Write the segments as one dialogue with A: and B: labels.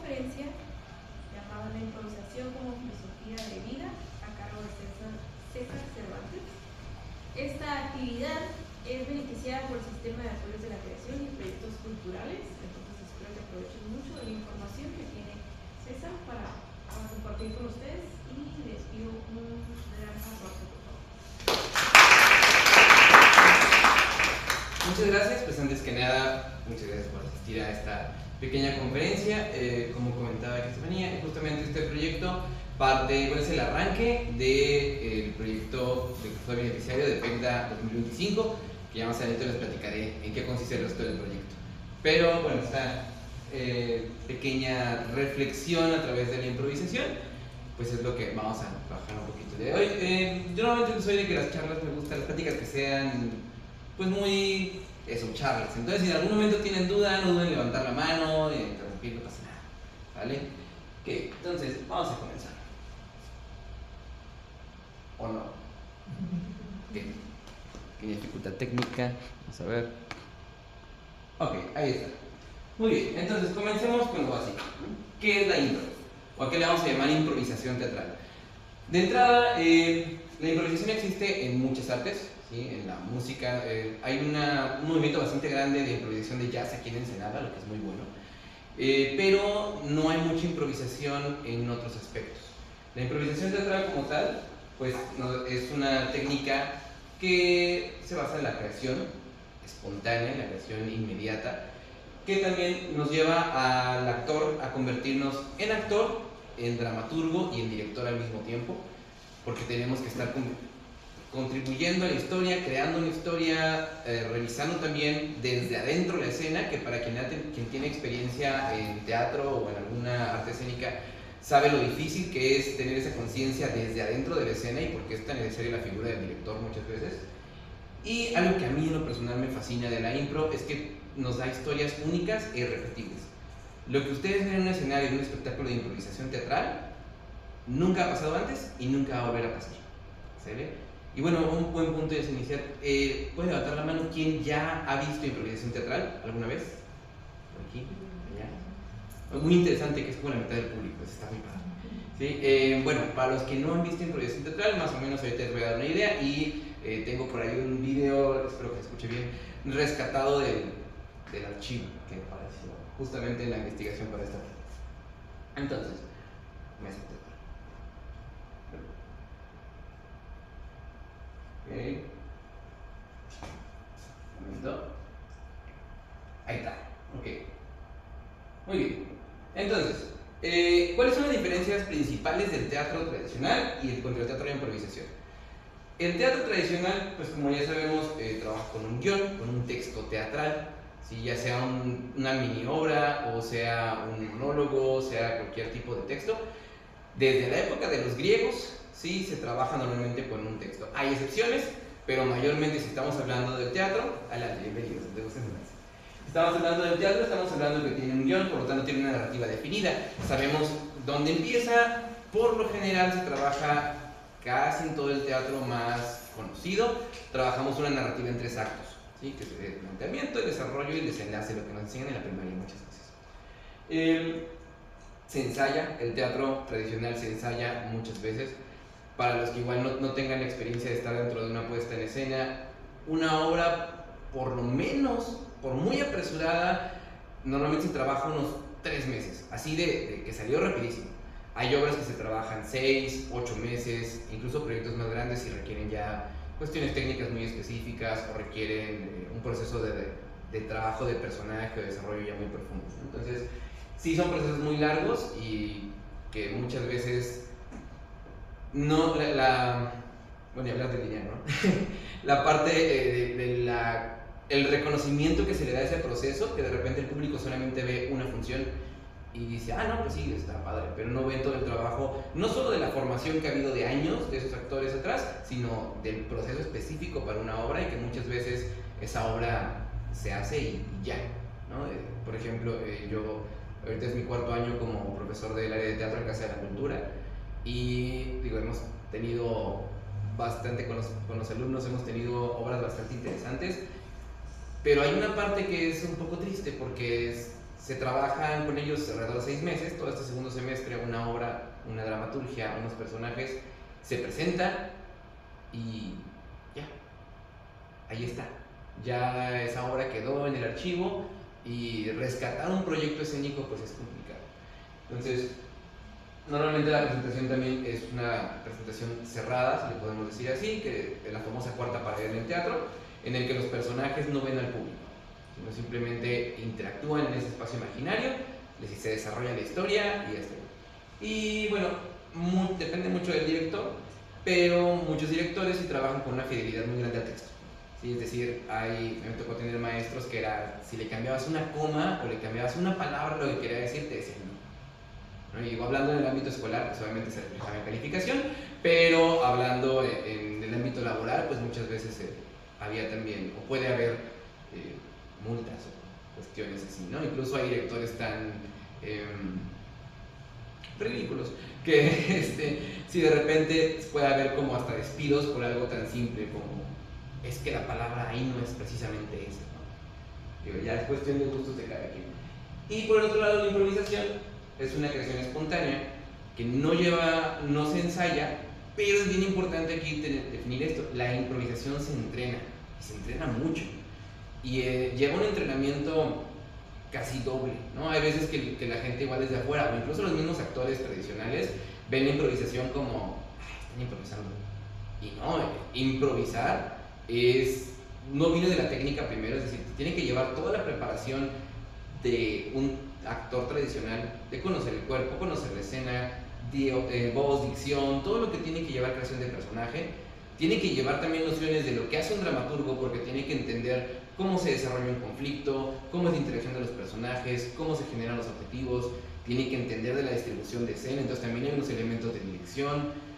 A: conferencia llamada La improvisación como filosofía de vida, a cargo de César Cervantes. Esta actividad es beneficiada por el Sistema de Apoyos de la Creación y Proyectos Culturales, entonces espero que aprovechen mucho de la información que tiene César para compartir con ustedes, y les pido un gran aplauso, por favor.
B: Muchas gracias. Pues antes que nada, muchas gracias por asistir a esta pequeña conferencia. Como comentaba Estefanía, justamente este proyecto parte, es el arranque del proyecto del que fue beneficiario de PECDA 2025, que ya más adelante les platicaré en qué consiste el resto del proyecto. Pero bueno, esta pequeña reflexión a través de la improvisación, pues es lo que vamos a trabajar un poquito de hoy. Yo normalmente soy de que las charlas me gustan, las pláticas que sean pues muy charlas. Entonces, si en algún momento tienen duda, no duden en levantar la mano, en interrumpir, no pasa nada, ¿vale? Ok, entonces vamos a comenzar. ¿O no? Bien. Pequeña dificultad técnica, vamos a ver. Ok, ahí está. Muy bien, entonces comencemos con lo básico. ¿Qué es la impro? ¿O a qué le vamos a llamar improvisación teatral? De entrada, la improvisación existe en muchas artes, ¿sí? En la música, hay un movimiento bastante grande de improvisación de jazz aquí en Ensenada, lo que es muy bueno, pero no hay mucha improvisación en otros aspectos. La improvisación teatral como tal, pues es una técnica que se basa en la creación espontánea, en la creación inmediata, que también nos lleva al actor a convertirnos en actor, en dramaturgo y en director al mismo tiempo, porque tenemos que estar contribuyendo a la historia, creando una historia, revisando también desde adentro la escena, que para quien tiene experiencia en teatro o en alguna arte escénica sabe lo difícil que es tener esa conciencia desde adentro de la escena y por qué es tan necesaria la figura del director muchas veces. Y algo que a mí en lo personal me fascina de la impro es que nos da historias únicas e irrepetibles. Lo que ustedes ven en un escenario, en un espectáculo de improvisación teatral, nunca ha pasado antes y nunca va a volver a pasar. ¿Sale? Y bueno, un buen punto es iniciar. ¿Puede levantar la mano quien ya ha visto improvisación teatral alguna vez? ¿Por aquí? ¿Allá? Muy interesante, que es como la mitad del público, está muy padre. ¿Sí? Bueno, para los que no han visto improvisación teatral, más o menos ahorita les voy a dar una idea, y tengo por ahí un video, espero que se escuche bien, rescatado del archivo que apareció justamente en la investigación para esta clase. Entonces, me acepté. Ok. Un momento. Ahí está. Ok. Muy bien. Entonces, ¿cuáles son las diferencias principales del teatro tradicional y contra el teatro de improvisación? El teatro tradicional, pues como ya sabemos, trabaja con un guión, con un texto teatral, ¿sí? Ya sea una mini obra, o sea un monólogo, sea cualquier tipo de texto. Desde la época de los griegos, sí, se trabaja normalmente con un texto. Hay excepciones, pero mayormente si estamos hablando del teatro, bienvenidos, estamos hablando del teatro, estamos hablando que tiene un guión, por lo tanto tiene una narrativa definida. Sabemos dónde empieza, por lo general se trabaja casi en todo el teatro más conocido, trabajamos una narrativa en 3 actos, ¿sí? Que es el planteamiento, el desarrollo y el desenlace, lo que nos enseñan en la primaria muchas veces. Se ensaya, el teatro tradicional se ensaya muchas veces. Para los que igual no tengan la experiencia de estar dentro de una puesta en escena, una obra, por lo menos, por muy apresurada, normalmente se trabaja unos 3 meses, así de que salió rapidísimo. Hay obras que se trabajan 6, 8 meses, incluso proyectos más grandes y requieren ya cuestiones técnicas muy específicas o requieren un proceso de trabajo de personaje o de desarrollo ya muy profundo. Entonces, sí son procesos muy largos y que muchas veces no, bueno, ya hablas de lineal, ¿no? La parte el reconocimiento que se le da a ese proceso, que de repente el público solamente ve una función y dice, no, pues sí, está padre, pero no ve todo el trabajo, no solo de la formación que ha habido de años de esos actores atrás, sino del proceso específico para una obra, y que muchas veces esa obra se hace y ya, ¿no? Por ejemplo, yo ahorita es mi 4º año como profesor del área de teatro en Casa de la Cultura, y digo, hemos tenido bastante, con los alumnos hemos tenido obras bastante interesantes, pero hay una parte que es un poco triste porque se trabajan con ellos alrededor de 6 meses. Todo este segundo semestre una obra, una dramaturgia, unos personajes se presenta y ya, ahí está. Ya esa obra quedó en el archivo y rescatar un proyecto escénico pues es complicado. Entonces, normalmente la presentación también es una presentación cerrada, si le podemos decir así, que es la famosa cuarta pared en el teatro, en el que los personajes no ven al público, sino simplemente interactúan en ese espacio imaginario, se desarrolla la historia y ya está. Y bueno, depende mucho del director, pero muchos directores sí trabajan con una fidelidad muy grande al texto. ¿Sí? Es decir, me tocó tener maestros que era, si le cambiabas una coma o le cambiabas una palabra, lo que quería decir, te decían no. Y hablando en el ámbito escolar, pues obviamente se reflejaba en calificación, pero hablando en el ámbito laboral, pues muchas veces había también, o puede haber multas o cuestiones así, ¿no? Incluso hay directores tan ridículos que si de repente puede haber como hasta despidos por algo tan simple como es que la palabra ahí no es precisamente esa, ¿no? Que ya es cuestión de gustos de cada quien. Y por el otro lado, la improvisación es una creación espontánea que no se ensaya, pero es bien importante aquí definir esto. La improvisación se entrena, y se entrena mucho, y lleva un entrenamiento casi doble, ¿no? Hay veces que la gente igual desde afuera, o incluso los mismos actores tradicionales, ven la improvisación como, están improvisando. Y no, improvisar no viene de la técnica primero, es decir, tiene que llevar toda la preparación de un actor tradicional, de conocer el cuerpo, conocer la escena, voz, dicción, todo lo que tiene que llevar creación de personaje. Tiene que llevar también nociones de lo que hace un dramaturgo, porque tiene que entender cómo se desarrolla un conflicto, cómo es la interacción de los personajes, cómo se generan los objetivos, tiene que entender de la distribución de escena. Entonces también hay unos elementos de dirección,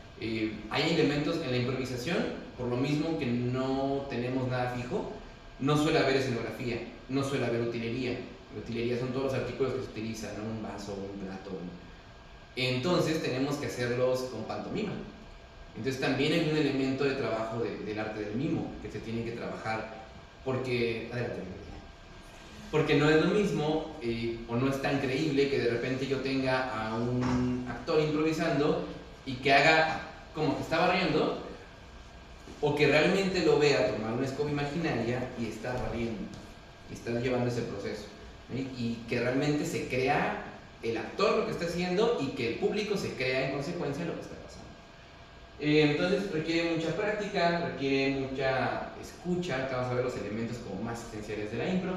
B: hay elementos en la improvisación, por lo mismo que no tenemos nada fijo, no suele haber escenografía, no suele haber utilería. La utilería son todos los artículos que se utilizan, ¿no? Un vaso, un plato. Entonces tenemos que hacerlos con pantomima. Entonces también hay un elemento de trabajo del arte del mimo que se tiene que trabajar porque no es lo mismo o no es tan creíble que de repente yo tenga a un actor improvisando y que haga como que está barriendo, o que realmente lo vea tomar una escoba imaginaria y está barriendo y está llevando ese proceso, ¿sí? Y que realmente se crea el actor lo que está haciendo y que el público se crea en consecuencia lo que está pasando. Entonces requiere mucha práctica, requiere mucha escucha. Acá vamos a ver los elementos como más esenciales de la impro.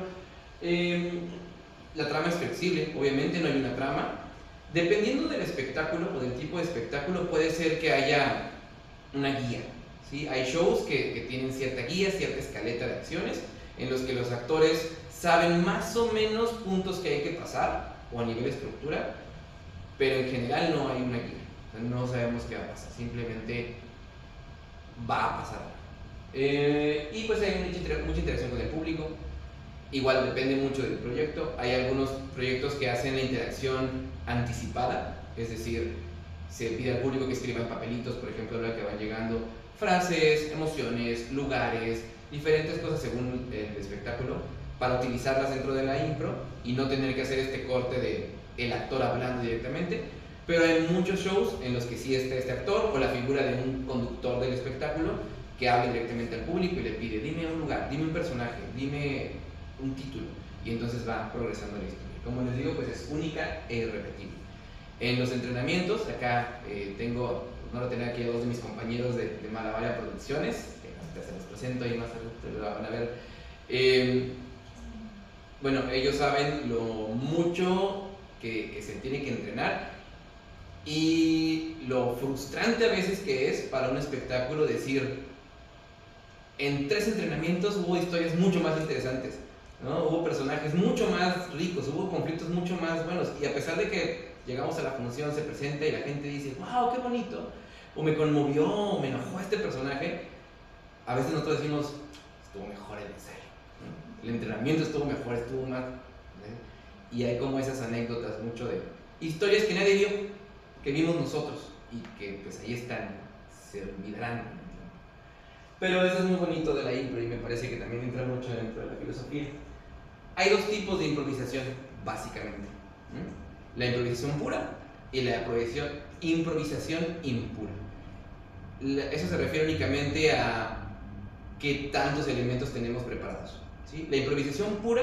B: La trama es flexible, obviamente no hay una trama. Dependiendo del espectáculo o del tipo de espectáculo, puede ser que haya una guía, ¿sí? Hay shows que tienen cierta guía, cierta escaleta de acciones, en los que los actores saben más o menos puntos que hay que pasar, o a nivel estructura, pero en general no hay una guía. No sabemos qué va a pasar, simplemente va a pasar. Y pues hay mucha interacción con el público. Igual depende mucho del proyecto. Hay algunos proyectos que hacen la interacción anticipada, es decir, se pide al público que escriba en papelitos, por ejemplo, a la que van llegando frases, emociones, lugares, diferentes cosas según el espectáculo, para utilizarlas dentro de la impro y no tener que hacer este corte de el actor hablando directamente. Pero hay muchos shows en los que sí está este actor o la figura de un conductor del espectáculo que habla directamente al público y le pide, dime un lugar, dime un personaje, dime un título, y entonces va progresando la historia. Como les digo, pues es única e irrepetible. En los entrenamientos, acá no lo tenía aquí a dos de mis compañeros de Malabaria Producciones, que hasta se los presento ahí más adelante, lo van a ver. Bueno, ellos saben lo mucho que se tiene que entrenar y lo frustrante a veces que es para un espectáculo decir, en 3 entrenamientos hubo historias mucho más interesantes, ¿no? Hubo personajes mucho más ricos, hubo conflictos mucho más buenos, y a pesar de que llegamos a la función, se presenta y la gente dice, wow, qué bonito, o me conmovió, o me enojó este personaje, a veces nosotros decimos, estuvo mejor el ensayo, ¿no? El entrenamiento estuvo mejor, estuvo más, ¿eh? Y hay como esas anécdotas mucho de historias que nadie vio, que vimos nosotros y que pues ahí están, se olvidarán, ¿no? Pero eso es muy bonito de la impro y me parece que también entra mucho dentro de la filosofía. Hay 2 tipos de improvisación, básicamente. La improvisación pura y la improvisación impura. Eso se refiere únicamente a qué tantos elementos tenemos preparados, ¿sí? La improvisación pura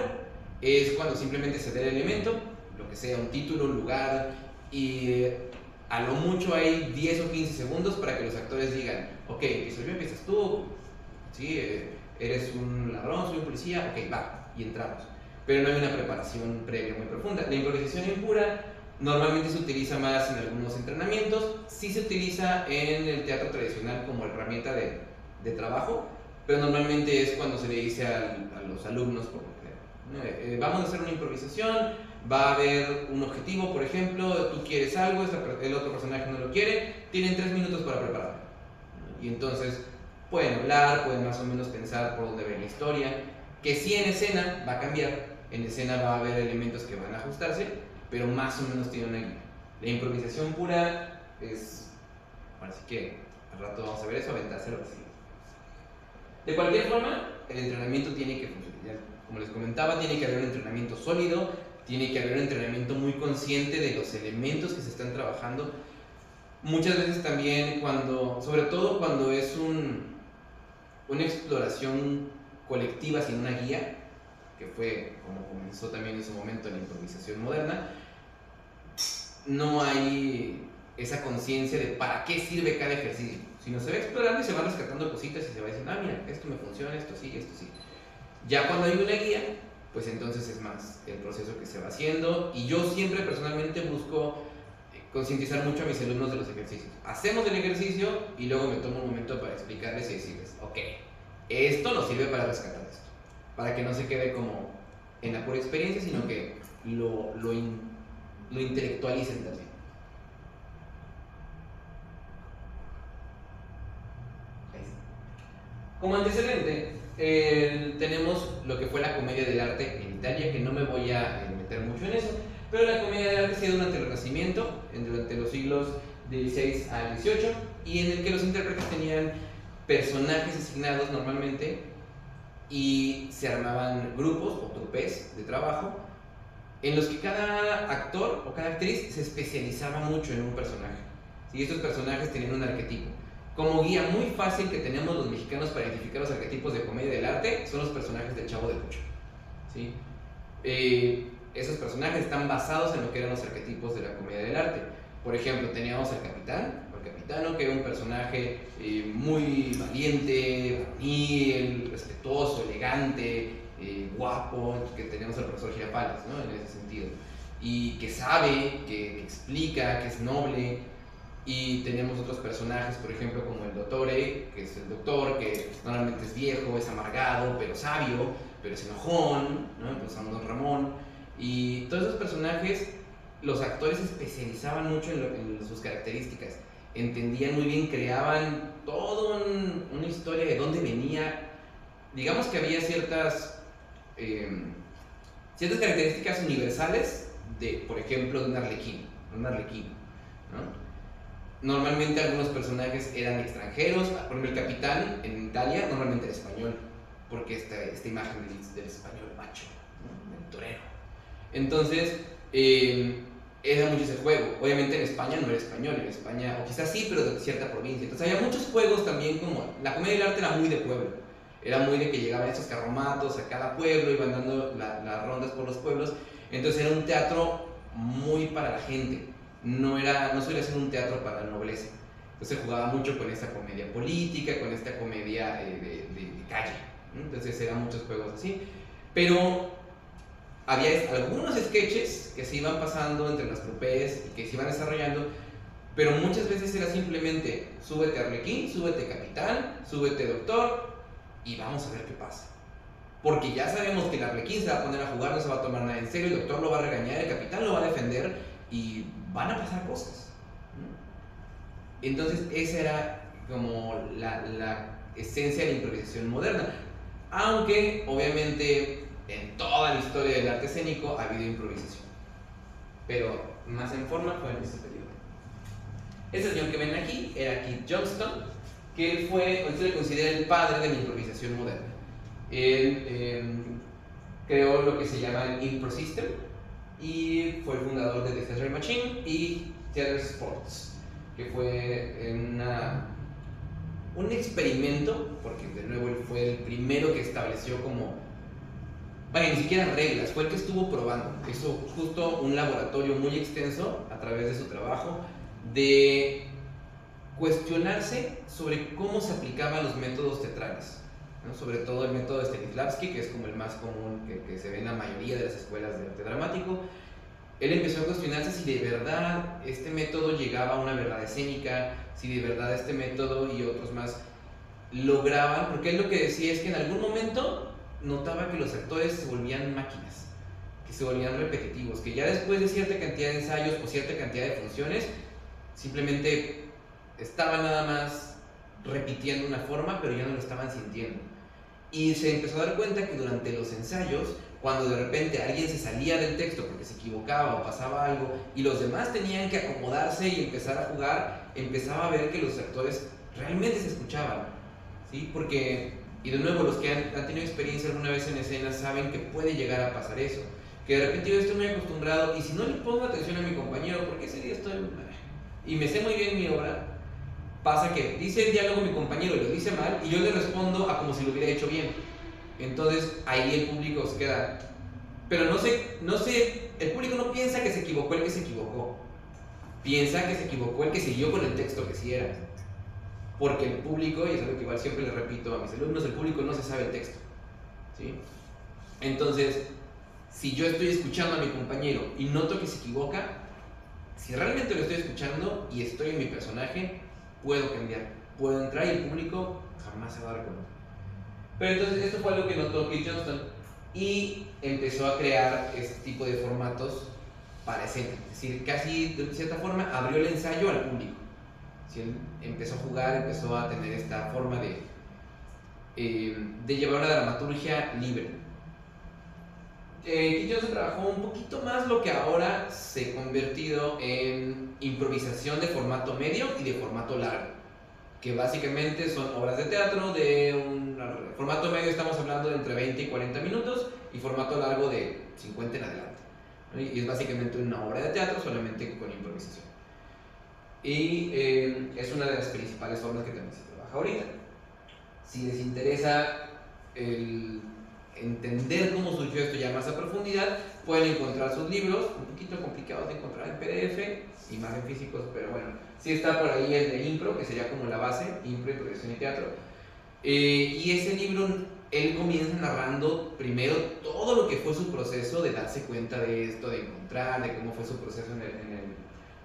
B: es cuando simplemente se da el elemento, lo que sea, un título, un lugar, y a lo mucho hay 10 o 15 segundos para que los actores digan, ok, empiezo yo, empiezas tú, ¿sí? Eres un ladrón, soy un policía, ok, va, y entramos. Pero no hay una preparación previa muy profunda. La improvisación impura normalmente se utiliza más en algunos entrenamientos, sí se utiliza en el teatro tradicional como herramienta de trabajo, pero normalmente es cuando se le dice a los alumnos, por ejemplo, vamos a hacer una improvisación, va a haber un objetivo, por ejemplo, tú quieres algo, el otro personaje no lo quiere, tienen 3 minutos para prepararlo. Y entonces pueden hablar, pueden más o menos pensar por dónde va la historia, que sí en escena va a cambiar, en escena va a haber elementos que van a ajustarse, pero más o menos tiene una guía. La improvisación pura es, así que al rato vamos a ver eso, aventárselo así. De cualquier forma, el entrenamiento tiene que funcionar. Como les comentaba, tiene que haber un entrenamiento sólido, tiene que haber un entrenamiento muy consciente de los elementos que se están trabajando. Muchas veces también sobre todo cuando es una exploración colectiva sin una guía, que fue como comenzó también en su momento la improvisación moderna, no hay esa conciencia de para qué sirve cada ejercicio, sino se va explorando y se van rescatando cositas y se va diciendo, mira, esto me funciona, esto sí, esto sí. Ya cuando hay una guía, pues entonces es más el proceso que se va haciendo, y yo siempre personalmente busco concientizar mucho a mis alumnos de los ejercicios. Hacemos el ejercicio y luego me tomo un momento para explicarles y decirles, ok, esto nos sirve para rescatar esto, para que no se quede como en la pura experiencia, sino que lo intelectualicen también. Como antecedente, tenemos lo que fue la comedia del arte en Italia, que no me voy a meter mucho en eso, pero la comedia del arte se dio durante el Renacimiento, durante los siglos XVI al XVIII, y en el que los intérpretes tenían personajes asignados normalmente y se armaban grupos o trupés de trabajo en los que cada actor o cada actriz se especializaba mucho en un personaje. ¿Sí? Estos personajes tenían un arquetipo. Como guía muy fácil que tenemos los mexicanos para identificar los arquetipos de comedia del arte son los personajes del Chavo del Ocho. ¿Sí? Esos personajes están basados en lo que eran los arquetipos de la comedia del arte. Por ejemplo, teníamos al capitán, o el capitano, que era un personaje muy valiente, varonil, respetuoso, elegante, guapo, que tenemos al profesor Girafales, ¿no? En ese sentido. Y que sabe, que explica, que es noble. Y tenemos otros personajes, por ejemplo, como el Dottore, que es el doctor, que normalmente es viejo, es amargado, pero sabio, pero es enojón, ¿no? Empezamos Don Ramón. Y todos esos personajes, los actores se especializaban mucho en sus características. Entendían muy bien, creaban toda una historia de dónde venía. Digamos que había ciertas características universales, por ejemplo, de un arlequín, ¿no? Normalmente algunos personajes eran extranjeros, por ejemplo el capitán en Italia normalmente era español, porque esta imagen del español macho, ¿no? Del torero. Entonces, era mucho ese juego. Obviamente en España no era español, en España, o quizás sí, pero de cierta provincia. Entonces había muchos juegos también, como la comedia del arte era muy de pueblo. Era muy de que llegaban estos carromatos a cada pueblo, iban dando las rondas por los pueblos. Entonces era un teatro muy para la gente. No solía ser un teatro para la nobleza. Entonces jugaba mucho con esta comedia política, con esta comedia de calle. Entonces eran muchos juegos así. Pero había algunos sketches que se iban pasando entre las trupés y que se iban desarrollando, pero muchas veces era simplemente súbete arlequín, súbete capitán, súbete doctor y vamos a ver qué pasa. Porque ya sabemos que el arlequín se va a poner a jugar, no se va a tomar nada en serio, el doctor lo va a regañar, el capitán lo va a defender y van a pasar cosas. Entonces esa era como la esencia de la improvisación moderna. Aunque obviamente en toda la historia del arte escénico ha habido improvisación, pero más en forma fue en ese periodo. Este señor que ven aquí era Kit Johnston, que él se le considera el padre de la improvisación moderna. Él creó lo que se llama el Impro System, y fue el fundador de The Theatre Machine y Theatre Sports, que fue un experimento, porque de nuevo él fue el primero que estableció como, vaya, ni siquiera reglas, fue el que estuvo probando, hizo justo un laboratorio muy extenso a través de su trabajo de cuestionarse sobre cómo se aplicaban los métodos teatrales, ¿no? Sobre todo el método de Stanislavski, que es como el más común que se ve en la mayoría de las escuelas de arte dramático. Él empezó a cuestionarse si de verdad este método llegaba a una verdad escénica, si de verdad este método y otros más lograban, porque él lo que decía es que en algún momento notaba que los actores se volvían máquinas, que se volvían repetitivos, que ya después de cierta cantidad de ensayos o cierta cantidad de funciones, simplemente estaban nada más repitiendo una forma, pero ya no lo estaban sintiendo. Y se empezó a dar cuenta que durante los ensayos, cuando de repente alguien se salía del texto porque se equivocaba o pasaba algo y los demás tenían que acomodarse y empezar a jugar, empezaba a ver que los actores realmente se escuchaban, ¿sí? Porque, y de nuevo, los que han tenido experiencia alguna vez en escena saben que puede llegar a pasar eso, que de repente yo estoy muy acostumbrado y si no le pongo atención a mi compañero, porque ese día estoy y me sé muy bien mi obra, pasa que dice el diálogo mi compañero y lo dice mal y yo le respondo a como si lo hubiera hecho bien. Entonces ahí el público se queda, pero no sé, el público no piensa que se equivocó el que se equivocó, piensa que se equivocó el que siguió con el texto que sí era, porque el público, y es algo que igual siempre le repito a mis alumnos, el público no se sabe el texto, ¿sí? Entonces, si yo estoy escuchando a mi compañero y noto que se equivoca, si realmente lo estoy escuchando y estoy en mi personaje, puedo cambiar, puedo entrar y el público jamás se va a dar cuenta. Pero entonces esto fue algo que notó Keith Johnston y empezó a crear este tipo de formatos para escena. Es decir, casi de cierta forma abrió el ensayo al público. ¿Sí? Empezó a jugar, empezó a tener esta forma de llevar una dramaturgia libre. Keith Johnston trabajó un poquito más lo que ahora se ha convertido en improvisación de formato medio y de formato largo, que básicamente son obras de teatro de un formato medio, estamos hablando de entre 20 y 40 minutos, y formato largo de 50 en adelante, ¿no? Y es básicamente una obra de teatro solamente con improvisación. Y es una de las principales formas que también se trabaja ahorita. Si les interesa el entender cómo surgió esto ya más a profundidad, pueden encontrar sus libros, un poquito complicados de encontrar en PDF y más en físicos, pero bueno, sí está por ahí el de Impro, que sería como la base, Impro, Improvisación y Teatro. Y ese libro, él comienza narrando primero todo lo que fue su proceso de darse cuenta de esto, de encontrar, de cómo fue su proceso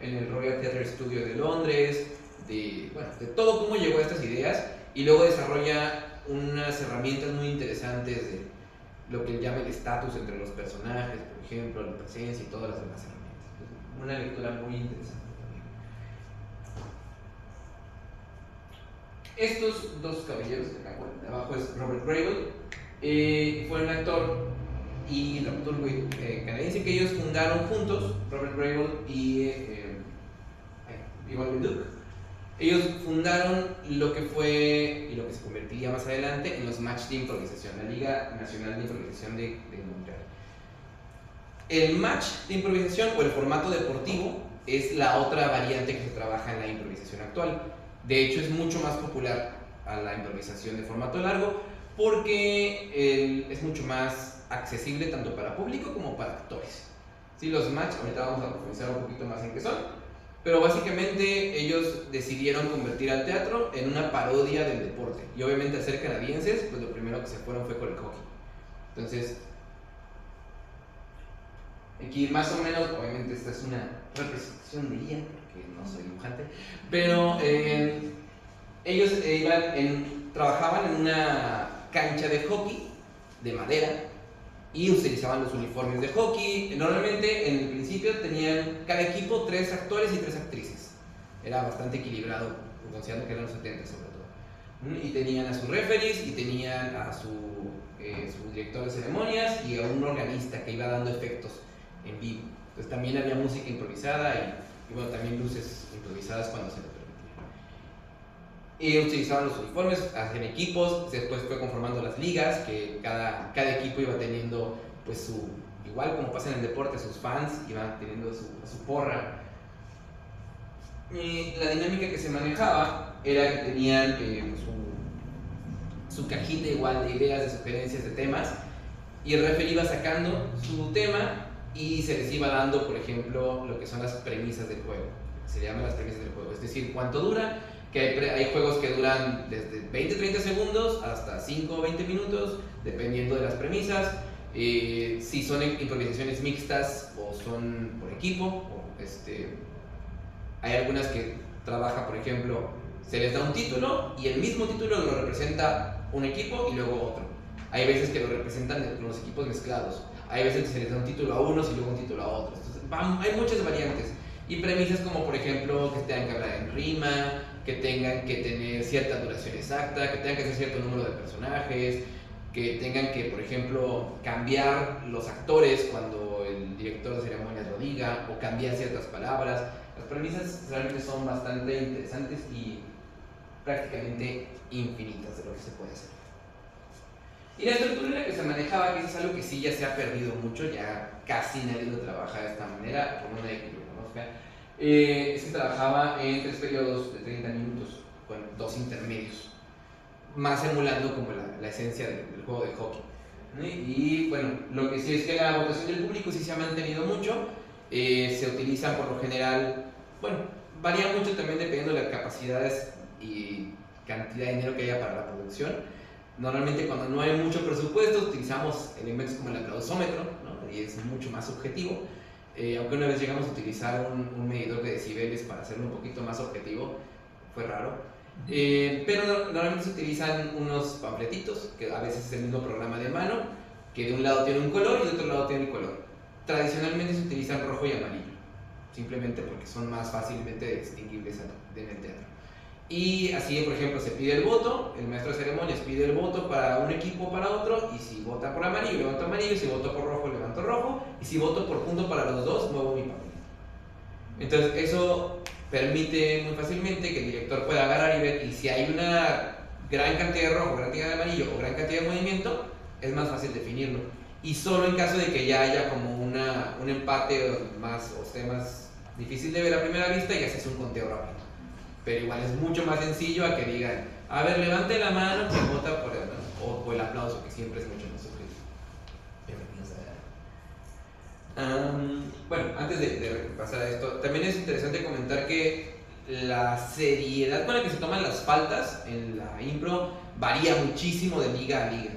B: en el Royal Theatre Studio de Londres, de todo cómo llegó a estas ideas, y luego desarrolla unas herramientas muy interesantes de lo que él llama el estatus entre los personajes, por ejemplo, la presencia y todas las demás herramientas. Una lectura muy interesante también. Estos dos caballeros de acá, bueno, de abajo es Robert Grable, fue un actor y dramaturgo canadiense que ellos fundaron juntos, Robert Grable y Ivan Leduc. Ellos fundaron lo que fue y lo que se convertiría más adelante en los Match de Improvisación, la Liga Nacional de Improvisación de Montreal. El match de improvisación o el formato deportivo es la otra variante que se trabaja en la improvisación actual. De hecho, es mucho más popular a la improvisación de formato largo porque es mucho más accesible tanto para público como para actores. ¿Sí? Los match, ahorita vamos a profundizar un poquito más en qué son. Pero básicamente ellos decidieron convertir al teatro en una parodia del deporte. Y obviamente al ser canadienses, pues lo primero que se fueron fue con el hockey. Entonces, aquí más o menos, obviamente esta es una representación de ella, porque no soy dibujante, pero ellos trabajaban en una cancha de hockey de madera y utilizaban los uniformes de hockey. Normalmente en el principio tenían cada equipo 3 actores y 3 actrices. Era bastante equilibrado, considerando que eran los 70 sobre todo. Y tenían a sus referees y tenían a su director de ceremonias y a un organista que iba dando efectos en vivo. Entonces también había música improvisada y bueno, también luces improvisadas cuando se lo permitía. Y utilizaban los uniformes, hacían equipos, después fue conformando las ligas, que cada equipo iba teniendo pues igual como pasa en el deporte, sus fans iban teniendo su porra. Y la dinámica que se manejaba era que tenían su cajita igual de ideas, de sugerencias, de temas, y el referee iba sacando su tema y se les iba dando, por ejemplo, lo que son las premisas del juego. Se le llaman las premisas del juego, es decir, cuánto dura, que hay juegos que duran desde 20-30 segundos hasta 5 o 20 minutos, dependiendo de las premisas. Si son improvisaciones mixtas o son por equipo, hay algunas que trabaja, por ejemplo, se les da un título y el mismo título lo representa un equipo y luego otro. Hay veces que lo representan los equipos mezclados. Hay veces que se les da un título a unos y luego un título a otros. Entonces, hay muchas variantes. Y premisas como, por ejemplo, que tengan que hablar en rima, que tengan que tener cierta duración exacta, que tengan que ser cierto número de personajes, que tengan que, por ejemplo, cambiar los actores cuando el director de ceremonias lo diga, o cambiar ciertas palabras. Las premisas realmente son bastante interesantes y prácticamente infinitas de lo que se puede hacer. Y la estructura en la que se manejaba, que es algo que sí ya se ha perdido mucho, ya casi nadie lo trabaja de esta manera, por una de que yo conozca, se trabajaba en 3 periodos de 30 minutos, con 2 intermedios, más emulando como la esencia del juego de hockey. Y bueno, lo que sí es que la votación del público sí se ha mantenido mucho, se utilizan por lo general, bueno, varía mucho también dependiendo de las capacidades y cantidad de dinero que haya para la producción. Normalmente cuando no hay mucho presupuesto utilizamos elementos como el aplausómetro, ¿no? Y es mucho más objetivo, aunque una vez llegamos a utilizar un medidor de decibeles para hacerlo un poquito más objetivo, fue raro. Pero normalmente se utilizan unos panfletitos, que a veces es el mismo programa de mano, que de un lado tiene un color y de otro lado tiene el color. Tradicionalmente se utilizan rojo y amarillo, simplemente porque son más fácilmente distinguibles en el teatro. Y así, por ejemplo, se pide el voto, el maestro de ceremonias pide el voto para un equipo o para otro, y si vota por amarillo, levanto amarillo, si voto por rojo, levanto rojo, y si voto por punto para los dos, muevo mi papel. Entonces, eso permite muy fácilmente que el director pueda agarrar y ver, y si hay una gran cantidad de rojo, gran cantidad de amarillo o gran cantidad de movimiento, es más fácil definirlo. Y solo en caso de que ya haya como un empate o esté más difícil de ver a primera vista, ya se hace un conteo rápido. Pero igual es mucho más sencillo a que digan, a ver, levante la mano que vota por él, ¿no? O el aplauso, que siempre es mucho más objetivo. Bueno, antes de pasar a esto, también es interesante comentar que la seriedad con la que se toman las faltas en la impro varía muchísimo de liga a liga.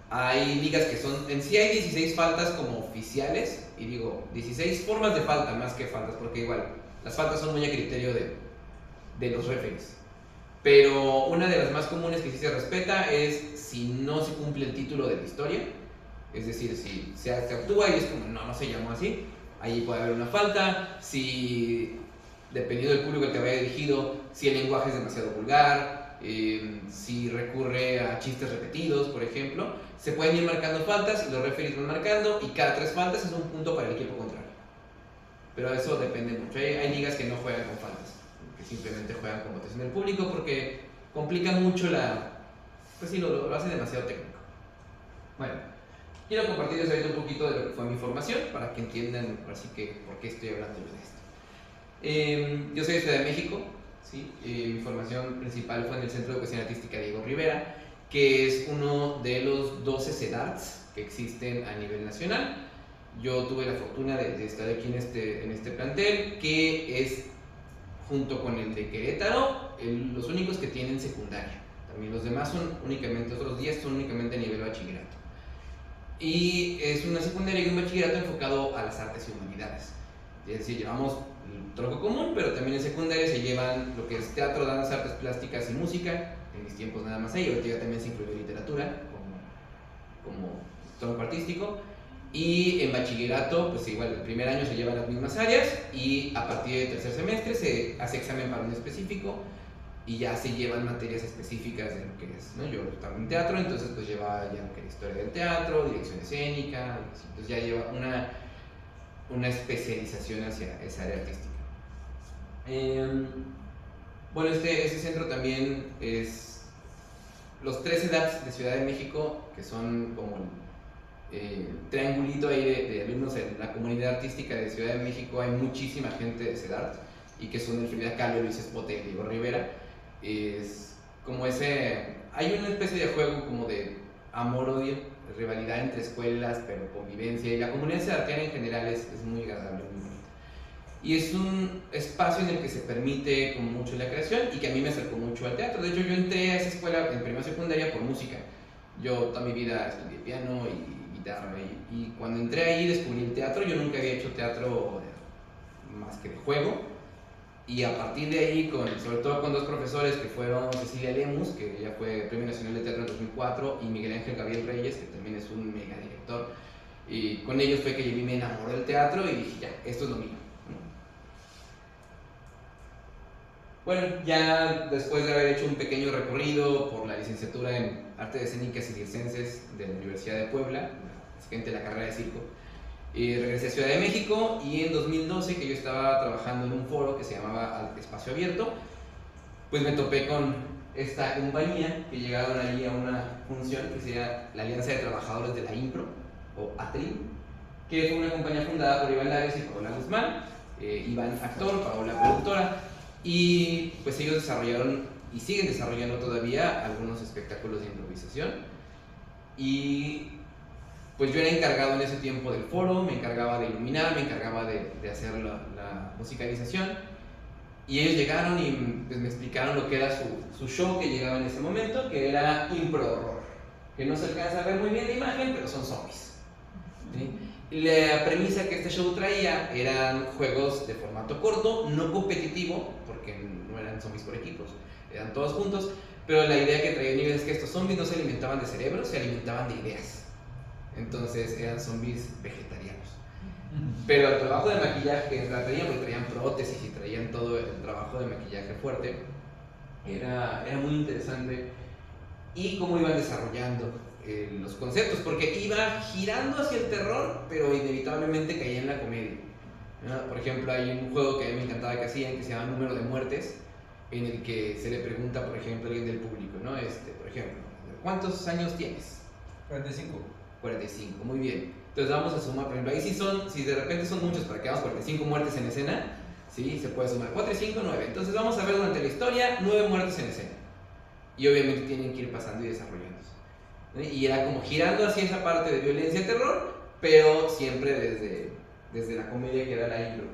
B: Hay ligas que son, en sí hay 16 faltas como oficiales, y digo, 16 formas de falta más que faltas, porque igual, las faltas son muy a criterio de los referees. Pero una de las más comunes que sí se respeta es si no se cumple el título de la historia, es decir, si se actúa y es como no se llamó así, ahí puede haber una falta. Si, dependiendo del público al que vaya dirigido, si el lenguaje es demasiado vulgar, si recurre a chistes repetidos, por ejemplo, se pueden ir marcando faltas y los referees van marcando, y cada 3 faltas es un punto para el equipo contrario. Pero eso depende mucho. Hay ligas que no juegan con faltas, que simplemente juegan con votación del público porque complican mucho pues sí, lo hace demasiado técnico. Bueno, quiero compartirles ahorita un poquito de lo que fue mi formación para que entiendan así que por qué estoy hablando de esto. Yo soy de Ciudad de México, ¿sí? Mi formación principal fue en el Centro de Educación Artística Diego Rivera, que es uno de los 12 CEDARTs que existen a nivel nacional. Yo tuve la fortuna de estar aquí en este plantel, que es, junto con el de Querétaro, los únicos que tienen secundaria. También los demás son únicamente, otros 10 son únicamente a nivel bachillerato. Y es una secundaria y un bachillerato enfocado a las artes y humanidades. Es decir, llevamos el tronco común, pero también en secundaria se llevan lo que es teatro, danza, artes plásticas y música. En mis tiempos nada más ahí, ahorita ya también se incluyó literatura como tronco artístico. Y en bachillerato, pues igual, el primer año se llevan las mismas áreas y a partir del tercer semestre se hace examen para un específico y ya se llevan materias específicas de lo que es, ¿no? Yo estaba en teatro, entonces pues lleva ya lo que es historia del teatro, dirección escénica, entonces ya lleva una especialización hacia esa área artística. Bueno, este centro también es los 3 EDATs de Ciudad de México, que son como triangulito ahí de alumnos en la comunidad artística de Ciudad de México. Hay muchísima gente de CEDART y que son el Frida Kahlo, Luis Espote y Diego Rivera. Es como hay una especie de juego como de amor-odio, rivalidad entre escuelas, pero convivencia, y la comunidad cedartiana en general es muy agradable, muy bonita. Y es un espacio en el que se permite como mucho la creación y que a mí me acercó mucho al teatro. De hecho, yo entré a esa escuela en primera secundaria por música. Yo toda mi vida estudié piano y guitarra, y cuando entré ahí descubrí el teatro. Yo nunca había hecho teatro más que de juego, y a partir de ahí, sobre todo con dos profesores que fueron Cecilia Lemus, que ella fue Premio Nacional de Teatro en 2004, y Miguel Ángel Gabriel Reyes, que también es un mega director, y con ellos fue que yo me enamoré del teatro y dije, ya, esto es lo mío. Bueno, ya después de haber hecho un pequeño recorrido por la licenciatura en Artes Escénicas y Circenses de la Universidad de Puebla, básicamente la carrera de circo, regresé a Ciudad de México, y en 2012, que yo estaba trabajando en un foro que se llamaba Espacio Abierto, pues me topé con esta compañía que llegaron allí a una función que sería la Alianza de Trabajadores de la Impro, o ATRIM, que fue una compañía fundada por Iván Lares y Paola Guzmán. Iván actor, Paola productora, y pues ellos desarrollaron y siguen desarrollando todavía algunos espectáculos de improvisación. Y pues yo era encargado en ese tiempo del foro, me encargaba de iluminar, me encargaba de hacer la musicalización, y ellos llegaron y pues me explicaron lo que era su show que llegaba en ese momento, que era impro horror, que no se alcanza a ver muy bien la imagen, pero son zombies, ¿sí? La premisa que este show traía eran juegos de formato corto, no competitivo, porque no eran zombies por equipos, eran todos juntos, pero la idea que traía Nivel es que estos zombies no se alimentaban de cerebros, se alimentaban de ideas. Entonces eran zombies vegetarianos. Pero el trabajo de maquillaje que traían prótesis y traían todo el trabajo de maquillaje fuerte, era muy interesante. Y cómo iban desarrollando los conceptos, porque iba girando hacia el terror, pero inevitablemente caía en la comedia, ¿no? Por ejemplo, hay un juego que a mí me encantaba que hacían, que se llama Número de Muertes, en el que se le pregunta, por ejemplo, a alguien del público, ¿no? Por ejemplo, ¿cuántos años tienes?
C: 45.
B: 45, muy bien. Entonces vamos a sumar, por ejemplo, ahí si de repente son muchos, para que hagamos 45 muertes en escena, ¿sí? Se puede sumar 4 y 5, 9. Entonces vamos a ver durante la historia 9 muertes en escena. Y obviamente tienen que ir pasando y desarrollándose, ¿no? Y era como girando hacia esa parte de violencia y terror, pero siempre desde la comedia que era la impro.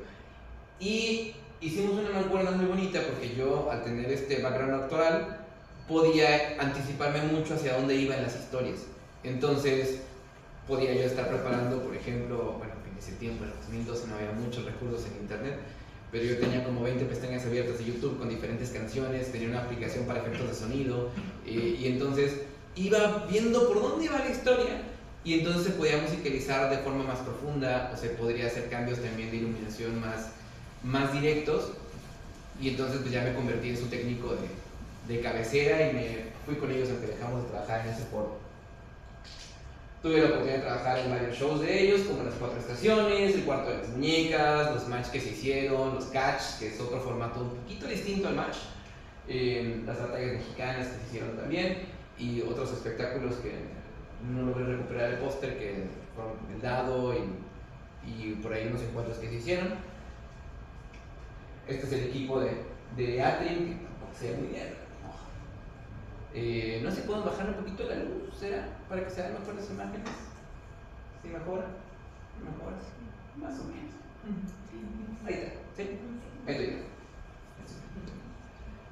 B: Y hicimos una mancuerna muy bonita, porque yo, al tener este background actoral, podía anticiparme mucho hacia dónde iban las historias. Entonces podía yo estar preparando, por ejemplo, bueno, en ese tiempo, en 2012, no había muchos recursos en internet, pero yo tenía como 20 pestañas abiertas de YouTube con diferentes canciones, tenía una aplicación para efectos de sonido, y entonces iba viendo por dónde iba la historia, y entonces se podía musicalizar de forma más profunda, o se podría hacer cambios también de iluminación más directos, y entonces pues ya me convertí en su técnico de cabecera, y me fui con ellos aunque dejamos de trabajar en ese foro. Tuve la oportunidad de trabajar en varios shows de ellos, como Las Cuatro Estaciones, El Cuarto de las Muñecas, los match que se hicieron, los catch, que es otro formato un poquito distinto al match, las batallas mexicanas que se hicieron también, y otros espectáculos que no logré recuperar el póster, que fueron El Dado y por ahí unos encuentros que se hicieron. Este es el equipo de Atrim, que tampoco se ve muy bien. No sé, ¿podemos bajar un poquito la luz? ¿Será? Para que se vean mejor las imágenes. ¿Sí mejora? ¿Mejora? Más o menos. Ahí está, ¿sí? Ahí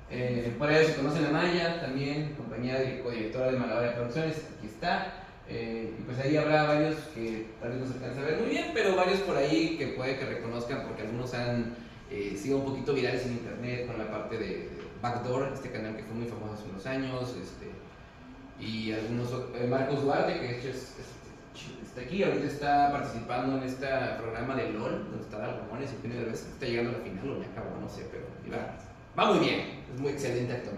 B: está. Por ahí se conocen a Maya, también, compañía co-directora de Malabar Producciones, aquí está. Y pues ahí habrá varios que tal vez no se alcanza a ver muy bien, pero varios por ahí que puede que reconozcan, porque algunos han sido un poquito virales en internet con la parte de Backdoor, este canal que fue muy famoso hace unos años, y algunos, Marcos Duarte, que de hecho está aquí, ahorita está participando en este programa de LOL, donde está Dal Ramones, y Eugenio Derbez, está llegando a la final, o ya acabó, no sé, pero va muy bien, es muy excelente actor.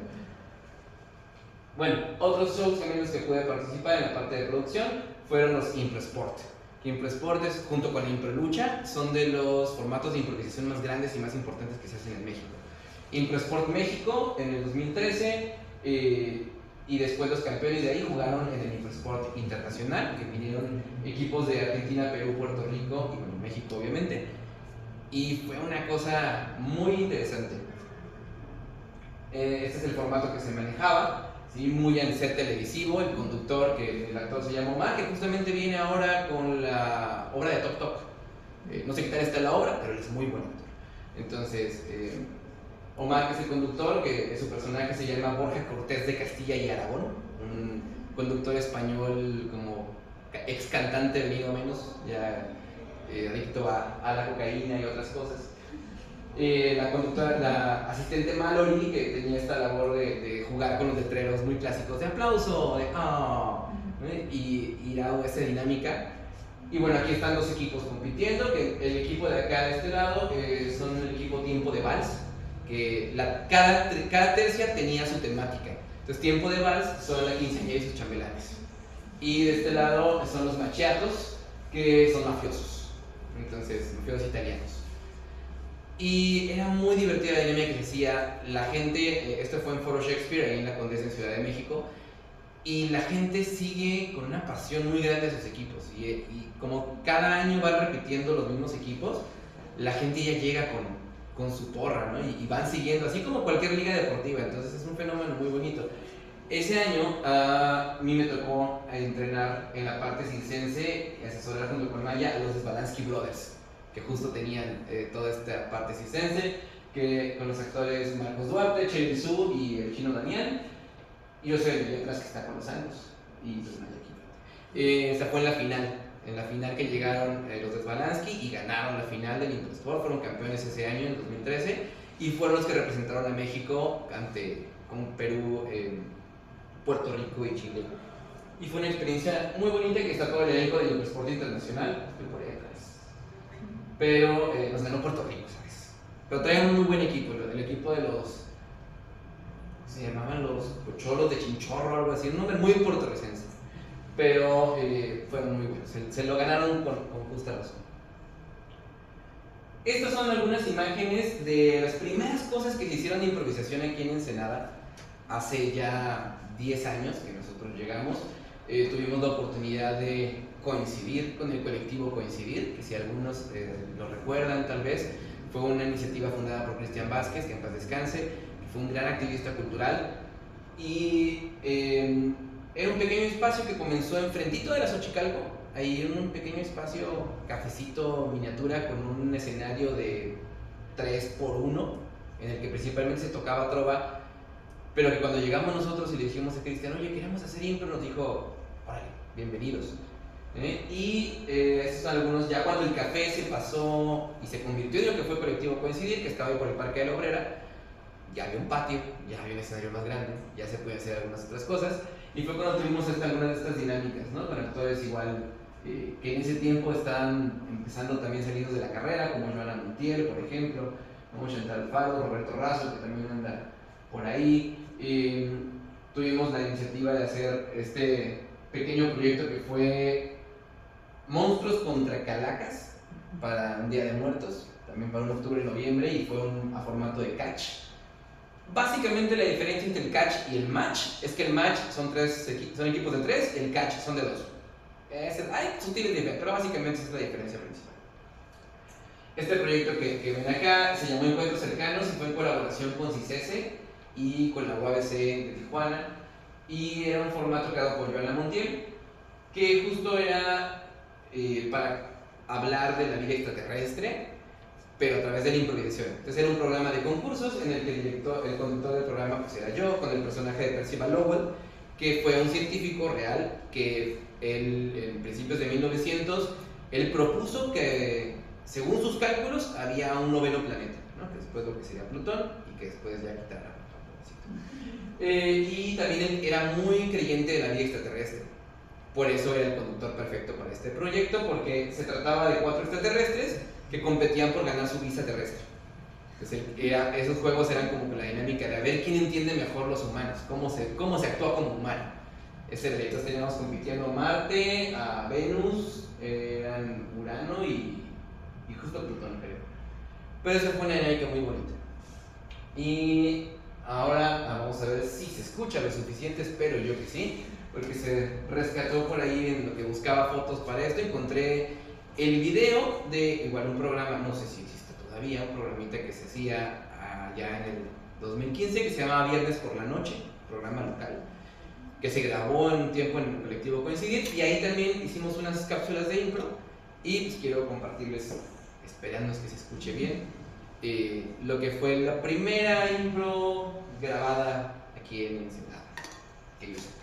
B: Bueno, otros shows también los que pude participar en la parte de producción fueron los ImproSport. ImproSport, junto con la ImproLucha, son de los formatos de improvisación más grandes y más importantes que se hacen en México. ImproSport México, en el 2013, y después los campeones de ahí jugaron en el Intersport Internacional, que vinieron equipos de Argentina, Perú, Puerto Rico y bueno, México obviamente. Y fue una cosa muy interesante. Este es el formato que se manejaba, ¿sí? Muy en set televisivo, el conductor, que el actor se llama Omar, que justamente viene ahora con la obra de Tok Tok. No sé qué tal está la obra, pero él es muy buen actor. Entonces, Omar, que es el conductor, que su personaje se llama Borja Cortés de Castilla y Aragón, un conductor español como ex cantante venido menos, ya adicto a la cocaína y otras cosas. La conductora, la asistente Mallory, que tenía esta labor de jugar con los letreros muy clásicos de aplauso, de oh, y era esa dinámica. Y bueno, aquí están dos equipos compitiendo, que el equipo de acá de este lado son el equipo Tiempo de Vals, que cada tercia tenía su temática. Entonces Tiempo de Vals son la quinceañera y sus chambelanes. Y de este lado son los machiatos, que son mafiosos. Entonces, mafiosos italianos. Y era muy divertida la dinámica que se hacía. La gente, esto fue en Foro Shakespeare, ahí en la Condesa en Ciudad de México, y la gente sigue con una pasión muy grande a sus equipos. Y como cada año van repitiendo los mismos equipos, la gente ya llega con su porra, ¿no? Y van siguiendo, así como cualquier liga deportiva. Entonces es un fenómeno muy bonito. Ese año a mí me tocó entrenar en la parte circense y asesorar junto con Maya a los Desbalansky Brothers, que justo tenían toda esta parte circense, que con los actores Marcos Duarte, Chely Su y el chino Daniel. Y yo soy el de atrás que está con los años. Y pues Maya aquí. Esta fue en la final que llegaron los Desbalansky y ganaron la final del Intersport. Fueron campeones ese año, en 2013, y fueron los que representaron a México con Perú, Puerto Rico y Chile. Y fue una experiencia muy bonita, que está todo el elenco del Intersport Internacional. Estoy por ahí atrás. Pero nos ganó Puerto Rico, ¿sabes? Pero traían un muy buen equipo, el equipo de los... se llamaban los Cocholos de Chinchorro o algo así, un nombre muy puertorricense. Pero fueron muy buenos, se lo ganaron con justa razón. Estas son algunas imágenes de las primeras cosas que se hicieron de improvisación aquí en Ensenada hace ya 10 años que nosotros llegamos. Tuvimos la oportunidad de coincidir con el colectivo Coincidir, que si algunos lo recuerdan tal vez, fue una iniciativa fundada por Cristian Vázquez, que en paz descanse, que fue un gran activista cultural, y era un pequeño espacio que comenzó enfrentito de la Xochicalco, ahí en un pequeño espacio, cafecito miniatura, con un escenario de 3x1, en el que principalmente se tocaba trova, pero que cuando llegamos nosotros y le dijimos a Cristian, oye, queremos hacer impro, nos dijo, órale, bienvenidos. Y estos son algunos, ya cuando el café se pasó y se convirtió en lo que fue Colectivo Coincidir, que estaba ahí por el Parque de la Obrera, ya había un patio, ya había un escenario más grande, ya se podían hacer algunas otras cosas, y fue cuando tuvimos algunas de estas dinámicas, ¿no? Con actores igual, que en ese tiempo estaban empezando también salidos de la carrera, como Joana Montiel, por ejemplo, como Chantal Alfaro, Roberto Razo, que también anda por ahí. Tuvimos la iniciativa de hacer este pequeño proyecto que fue Monstruos contra Calacas para un Día de Muertos, también para un octubre y noviembre, y fue a formato de catch. Básicamente la diferencia entre el catch y el match es que el match son equipos de 3, el catch son de 2. Hay sutiles diferencias, pero básicamente esa es la diferencia principal. Este proyecto que ven acá se llamó Encuentros Cercanos y fue en colaboración con CICESE y con la UABC de Tijuana, y era un formato creado por Joana Montiel, que justo era para hablar de la vida extraterrestre, pero a través de la improvisación. Entonces era un programa de concursos en el que el conductor del programa pues era yo, con el personaje de Percival Lowell, que fue un científico real que él, en principios de 1900, él propuso que, según sus cálculos, había un noveno planeta, ¿no? Que después lo que sería Plutón, y que después ya quitará. Y también él era muy creyente de la vida extraterrestre. Por eso era el conductor perfecto para este proyecto, porque se trataba de 4 extraterrestres que competían por ganar su visa terrestre. Entonces, esos juegos eran como que la dinámica de a ver quién entiende mejor los humanos, cómo se actúa como humano. Entonces teníamos compitiendo a Marte, a Venus, eran Urano y justo Plutón, creo. Pero esa fue una dinámica muy bonita. Y Ahora vamos a ver si se escucha lo suficiente, espero yo que sí, porque se rescató por ahí en lo que buscaba fotos para esto. Encontré el video de igual un programa, no sé si existe todavía, un programita que se hacía allá en el 2015 que se llamaba Viernes por la Noche, programa local, que se grabó en un tiempo en el colectivo Coincidir, y ahí también hicimos unas cápsulas de impro, y pues quiero compartirles, esperando que se escuche bien, lo que fue la primera impro grabada aquí en Ensenada, que yo sepa.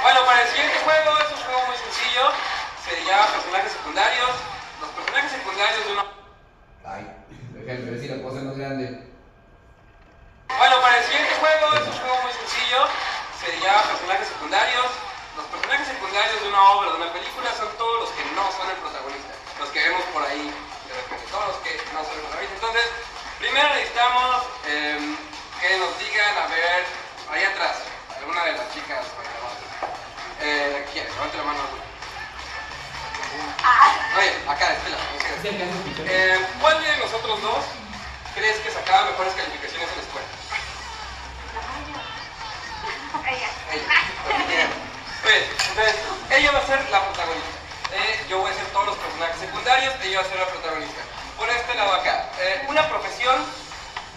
C: Bueno, para el siguiente juego es un juego muy sencillo, se llama personajes secundarios. Los personajes secundarios de una...
B: Ay, déjame ver si la cosa es más grande.
C: Bueno, para el siguiente juego es un juego muy sencillo, se llama personajes secundarios. Los personajes secundarios de una obra, de una película, son todos los que no son el protagonista, los que vemos por ahí de repente, todos los que no son el protagonista. Entonces, primero necesitamos que nos digan, a ver, ahí atrás, alguna de las chicas bailadoras. ¿Quién? Levante la mano alguna. Oye, acá, Estela. ¿Cuál de nosotros dos crees que sacaba mejores calificaciones en la escuela?
D: Ella.
C: Entonces, ella va a ser la protagonista. Yo voy a ser todos los personajes secundarios, ella va a ser la protagonista. Por este lado acá, una profesión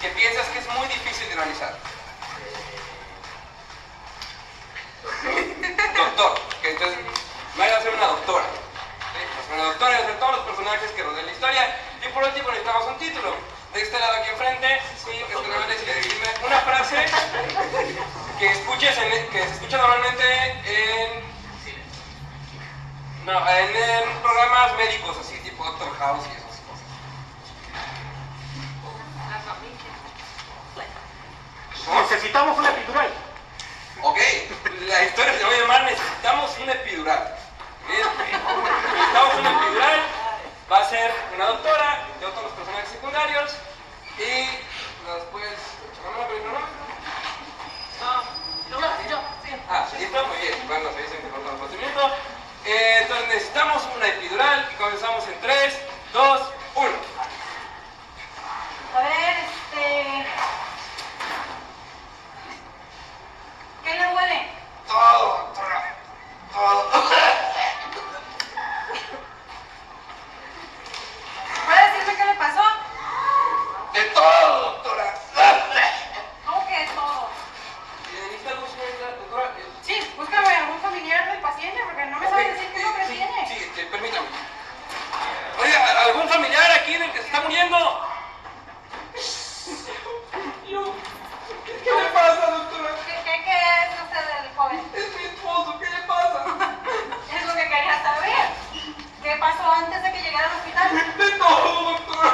C: que piensas que es muy difícil de realizar. Doctor, que entonces Maya va a ser una doctora. ¿Sí? Va a ser una doctora y va a ser todos los personajes que rodean la historia. Y por último necesitamos un título. De este lado aquí enfrente, sí, decirme una frase que se escucha normalmente en programas médicos, así tipo Doctor House y esas cosas.
E: Necesitamos una epidural.
C: Ok, la historia se va a llamar Necesitamos una epidural. Necesitamos una epidural. Va a ser una doctora, yo todos los personajes secundarios. Y después...
D: Yo.
C: Listo, muy bien. Bueno, se dicen que falta un procedimiento. Entonces necesitamos una epidural y comenzamos en 3, 2, 1.
D: A ver, ¿qué le huele?
C: Todo, doctora. Todo.
D: ¿Puede decirme qué le pasó?
C: De todo, doctora.
D: ¿Cómo que todo?
C: ¿Necesita algo, señorita doctora?
D: Sí, búscame algún familiar del paciente porque no me sabe decir qué nombre tiene.
C: Sí, permítame. Oiga, ¿algún familiar aquí del que se está muriendo? ¿Qué le pasa, doctora?
D: ¿Qué es usted del joven?
C: Es mi esposo, ¿qué le pasa?
D: Es lo que quería saber. ¿Qué pasó antes de que llegara al hospital?
C: De todo, doctora.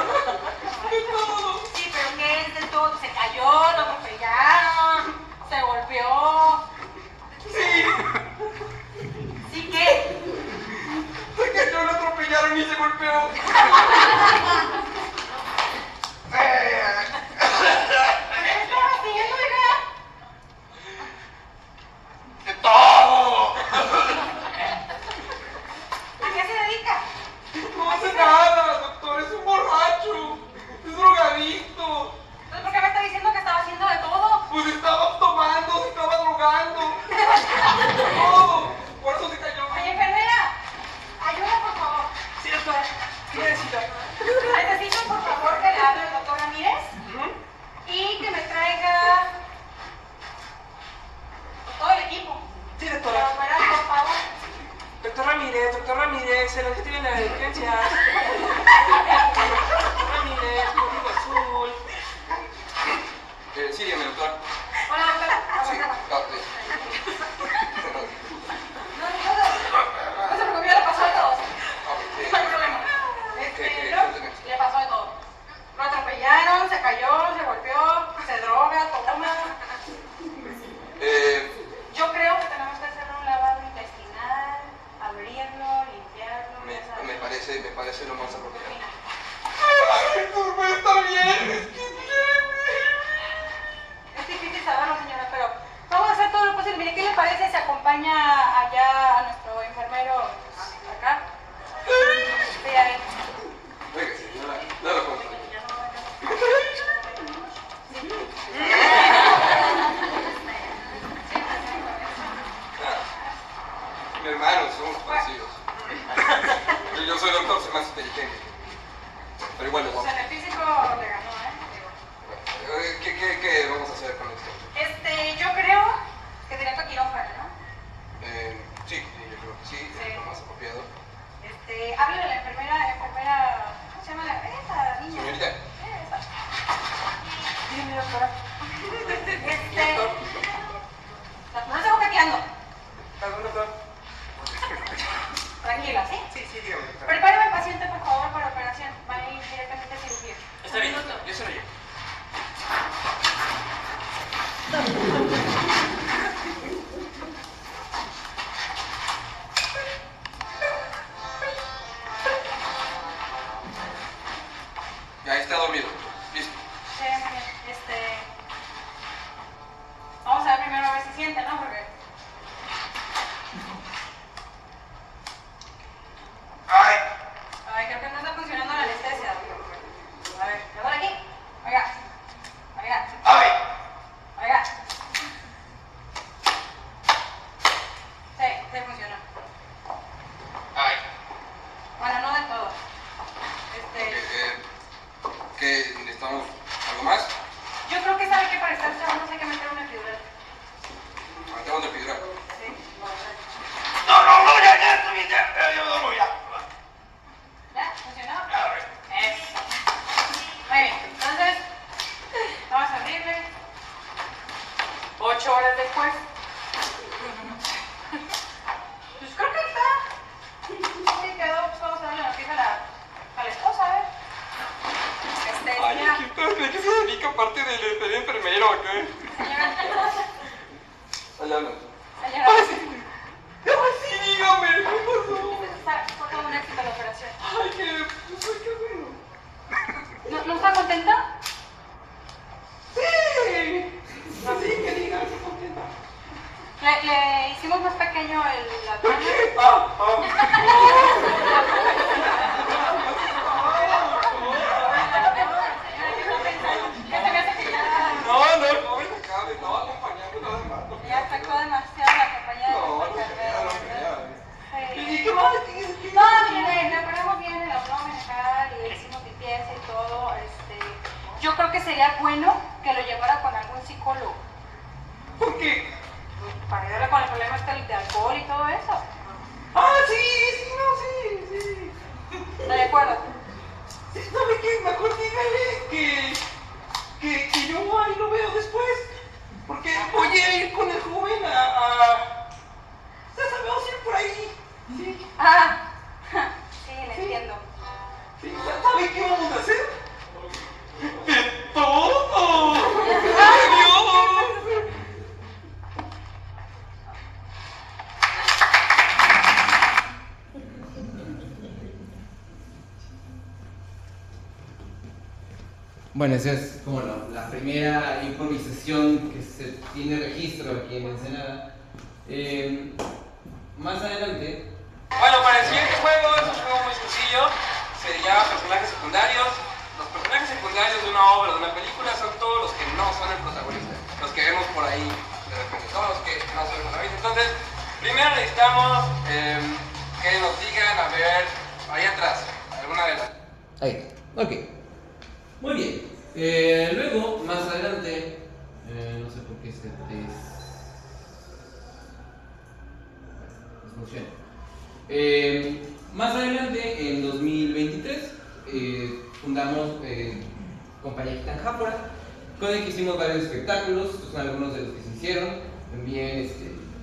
C: De todo.
D: Sí, pero ¿qué es de todo? ¿Se cayó? ¿Lo atropellaron? ¿Se golpeó?
C: Sí.
D: ¿Sí qué?
C: Se cayó, lo atropellaron y se golpeó.
D: ¿Qué estaba haciendo, hija?
C: De todo.
D: ¿A qué se dedica?
C: No hace nada, doctor, es un borracho. Es drogadicto.
D: Entonces, ¿por qué me está diciendo que estaba haciendo de todo?
C: Pues estaba tomando, se estaba drogando. Todo. Por eso se cayó.
D: Oye, enfermera, ayuda, por favor.
C: Sí, doctora. ¿Qué necesita?
D: Necesito, por favor, que le hable al doctor Ramírez y que me traiga todo el equipo.
C: Sí,
D: Para
C: doctora.
D: operar, por favor.
C: Doctor Ramírez, se lo tiene la emergencia. Doctor Ramírez, código azul. Sí, dígame, doctor.
D: Hola, doctora.
C: Sí,
D: No se preocupe, le pasó de todo. No hay problema. Le pasó de todo. Lo atropellaron, se cayó, se golpeó, se droga, toma. Yo creo que tenemos que hacerle un lavado intestinal, abrirlo, limpiarlo.
C: Me parece lo más apropiado.
D: Mira.
C: Ay, no puede estar bien.
D: Es difícil saberlo, señora, pero vamos a hacer todo lo posible. Mire, ¿qué le parece si acompaña allá a nuestro enfermero acá? Sí, a ver.
C: Oiga, señora, no lo compro. Pero igual,
D: O
C: vamos.
D: sea, en el físico le ganó,
C: ¿Qué vamos a hacer con esto?
D: Yo creo que directo a quirófano, ¿no?
C: Sí, yo creo que sí,
D: Sí.
C: es lo más apropiado.
D: Háblale a la enfermera, ¿cómo se llama esa niña?
C: Señorita.
D: Esa. Dígame, doctora. No se boqueteando.
C: ¿Algún doctor?
D: Tranquila, ¿sí?
C: Sí, dígame.
D: Prepárame al paciente, por favor, para operación. Va a ir directamente a cirugía.
C: Está bien, yo se lo llevo. Ya está dormido. Listo.
D: Sí, muy bien. Vamos a ver primero a ver si siente, ¿no? Porque... Ay, creo que no está funcionando la anestesia. A ver, ¿me duele aquí? Oiga. Sí, funcionó. Bueno, no de todo.
C: ¿Qué necesitamos? ¿Algo más?
D: Yo creo que sabe que para estar seguros hay que meter una epidural.
C: Matemos de epidural.
D: Sí, ¿ya? ¿Funcionó? Eso. Muy bien, entonces, vamos a abrirle. 8 horas después. Pues creo que está. Sí, quedó. Pues vamos a darle la noticia a la esposa, a ver. Señora.
C: ¿Qué se dedica aparte del enfermero acá?
D: Señora.
C: Allá no.
D: Señora.
C: Sí, dígame, ¿qué pasó?
D: Fue todo un éxito la operación.
C: Ay, qué bueno.
D: ¿No está contenta?
C: Sí. Así que diga, estoy contenta.
D: Le hicimos más pequeño el abdomen. ¿Qué se me hace que ya...
C: No me acabe, no, acompañando nada más.
D: Ya afectó demasiado la compañía de
C: No, ¿y qué más?
D: No, mire, le operamos bien el abdomen acá, le hicimos limpieza y todo. Yo creo que sería bueno que lo llevara con algún psicólogo.
C: ¿Por qué?
D: Para ayudarle con el problema de alcohol y todo eso.
C: Sí.
D: ¿Está de acuerdo?
C: ¿Sabe qué? Mejor dígale que yo ahí lo veo después. Porque voy a ir con el joven a... Ya sabemos ir por ahí. Sí.
D: Sí, le entiendo.
C: Sí, ¿ya sabe qué vamos a hacer? ¡De todo! ¡Dios!
B: Bueno, esa es como la primera improvisación que se tiene registro aquí en Ensenada. Más adelante...
C: Bueno, para el siguiente juego es un juego muy sencillo. Se llama personajes secundarios. Los personajes secundarios de una obra o de una película son todos los que no son el protagonista. Los que vemos por ahí de repente. Todos los que no son el protagonista. Entonces, primero necesitamos que nos digan, a ver, ahí atrás, alguna de las...
B: Ahí, ok. Muy bien. Luego, más adelante, no sé por qué se desfunciona. Más adelante, en 2023, fundamos Compañía Gitán Jápora, con el que hicimos varios espectáculos. Estos son algunos de los que se hicieron. También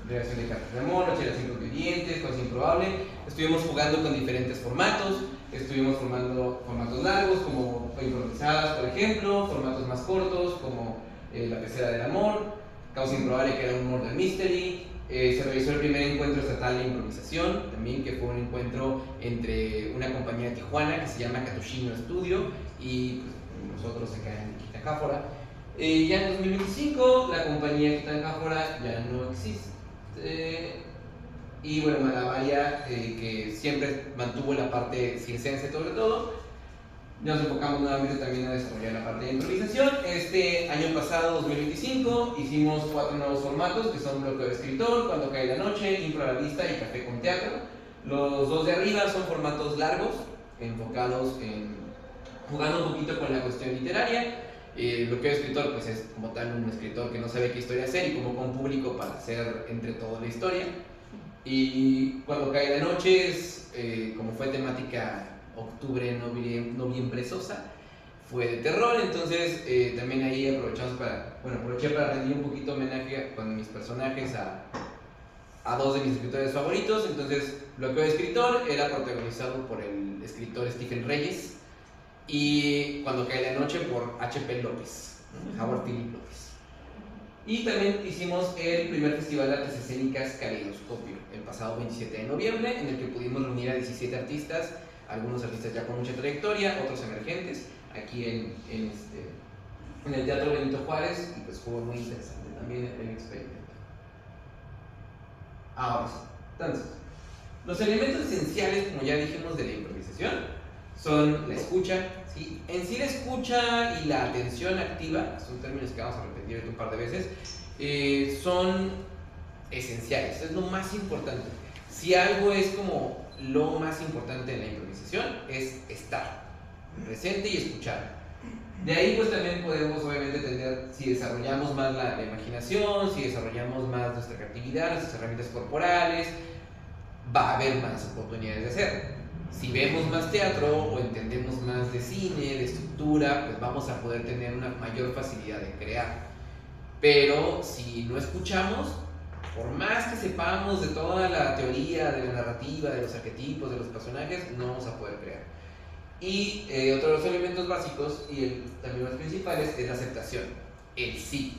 B: Relación de Cartas de Amor, Noche de las Cinco Vivientes, Cosa Improbable. Estuvimos jugando con diferentes formatos. Estuvimos formando formatos largos como improvisadas, por ejemplo, formatos más cortos como La Tercera del Amor, Causa Improbable, que era un murder mystery. Se realizó el primer encuentro estatal de improvisación, también, que fue un encuentro entre una compañía de Tijuana que se llama Catuccino Studio y pues, nosotros acá en Gitán Jápora. Ya en 2025 la compañía Gitán Jápora ya no existe. Y bueno, Malabaria, que siempre mantuvo la parte circense sobre todo, nos enfocamos nuevamente también a desarrollar la parte de improvisación. Este año pasado, 2025, hicimos 4 nuevos formatos, que son Bloqueo de Escritor, Cuando Cae la Noche, Impro a la Vista y Café con Teatro. Los dos de arriba son formatos largos, enfocados en jugando un poquito con la cuestión literaria. Bloqueo de escritor, pues es como tal un escritor que no sabe qué historia hacer y convoca a un público para hacer entre todo la historia. Y cuando cae la noche, como fue temática octubre, noviembre sosa, fue de terror. Entonces también ahí aproveché para rendir un poquito homenaje con mis personajes a dos de mis escritores favoritos. Entonces Bloqueo de escritor era protagonizado por el escritor Stephen Reyes, y Cuando cae la noche por H.P. López, Howard Philip López. Y también hicimos el primer Festival de Artes Escénicas Caleidoscopio el pasado 27 de noviembre, en el que pudimos reunir a 17 artistas, algunos artistas ya con mucha trayectoria, otros emergentes, aquí en el Teatro Benito Juárez, y pues fue muy interesante también el experimento. Ahora sí, entonces, los elementos esenciales, como ya dijimos, de la improvisación son la escucha, ¿sí? En sí la escucha y la atención activa, son términos que vamos a repetir un par de veces, son esenciales, es lo más importante. Si algo es como lo más importante en la improvisación, es estar presente y escuchar. De ahí pues también podemos obviamente tener, si desarrollamos más la imaginación, si desarrollamos más nuestra creatividad, nuestras herramientas corporales, va a haber más oportunidades de hacer. Si vemos más teatro o entendemos más de cine, de estructura, pues vamos a poder tener una mayor facilidad de crear. Pero si no escuchamos, por más que sepamos de toda la teoría, de la narrativa, de los arquetipos, de los personajes, no vamos a poder crear. Y otro de los elementos básicos, y también los principales, es la aceptación, el sí.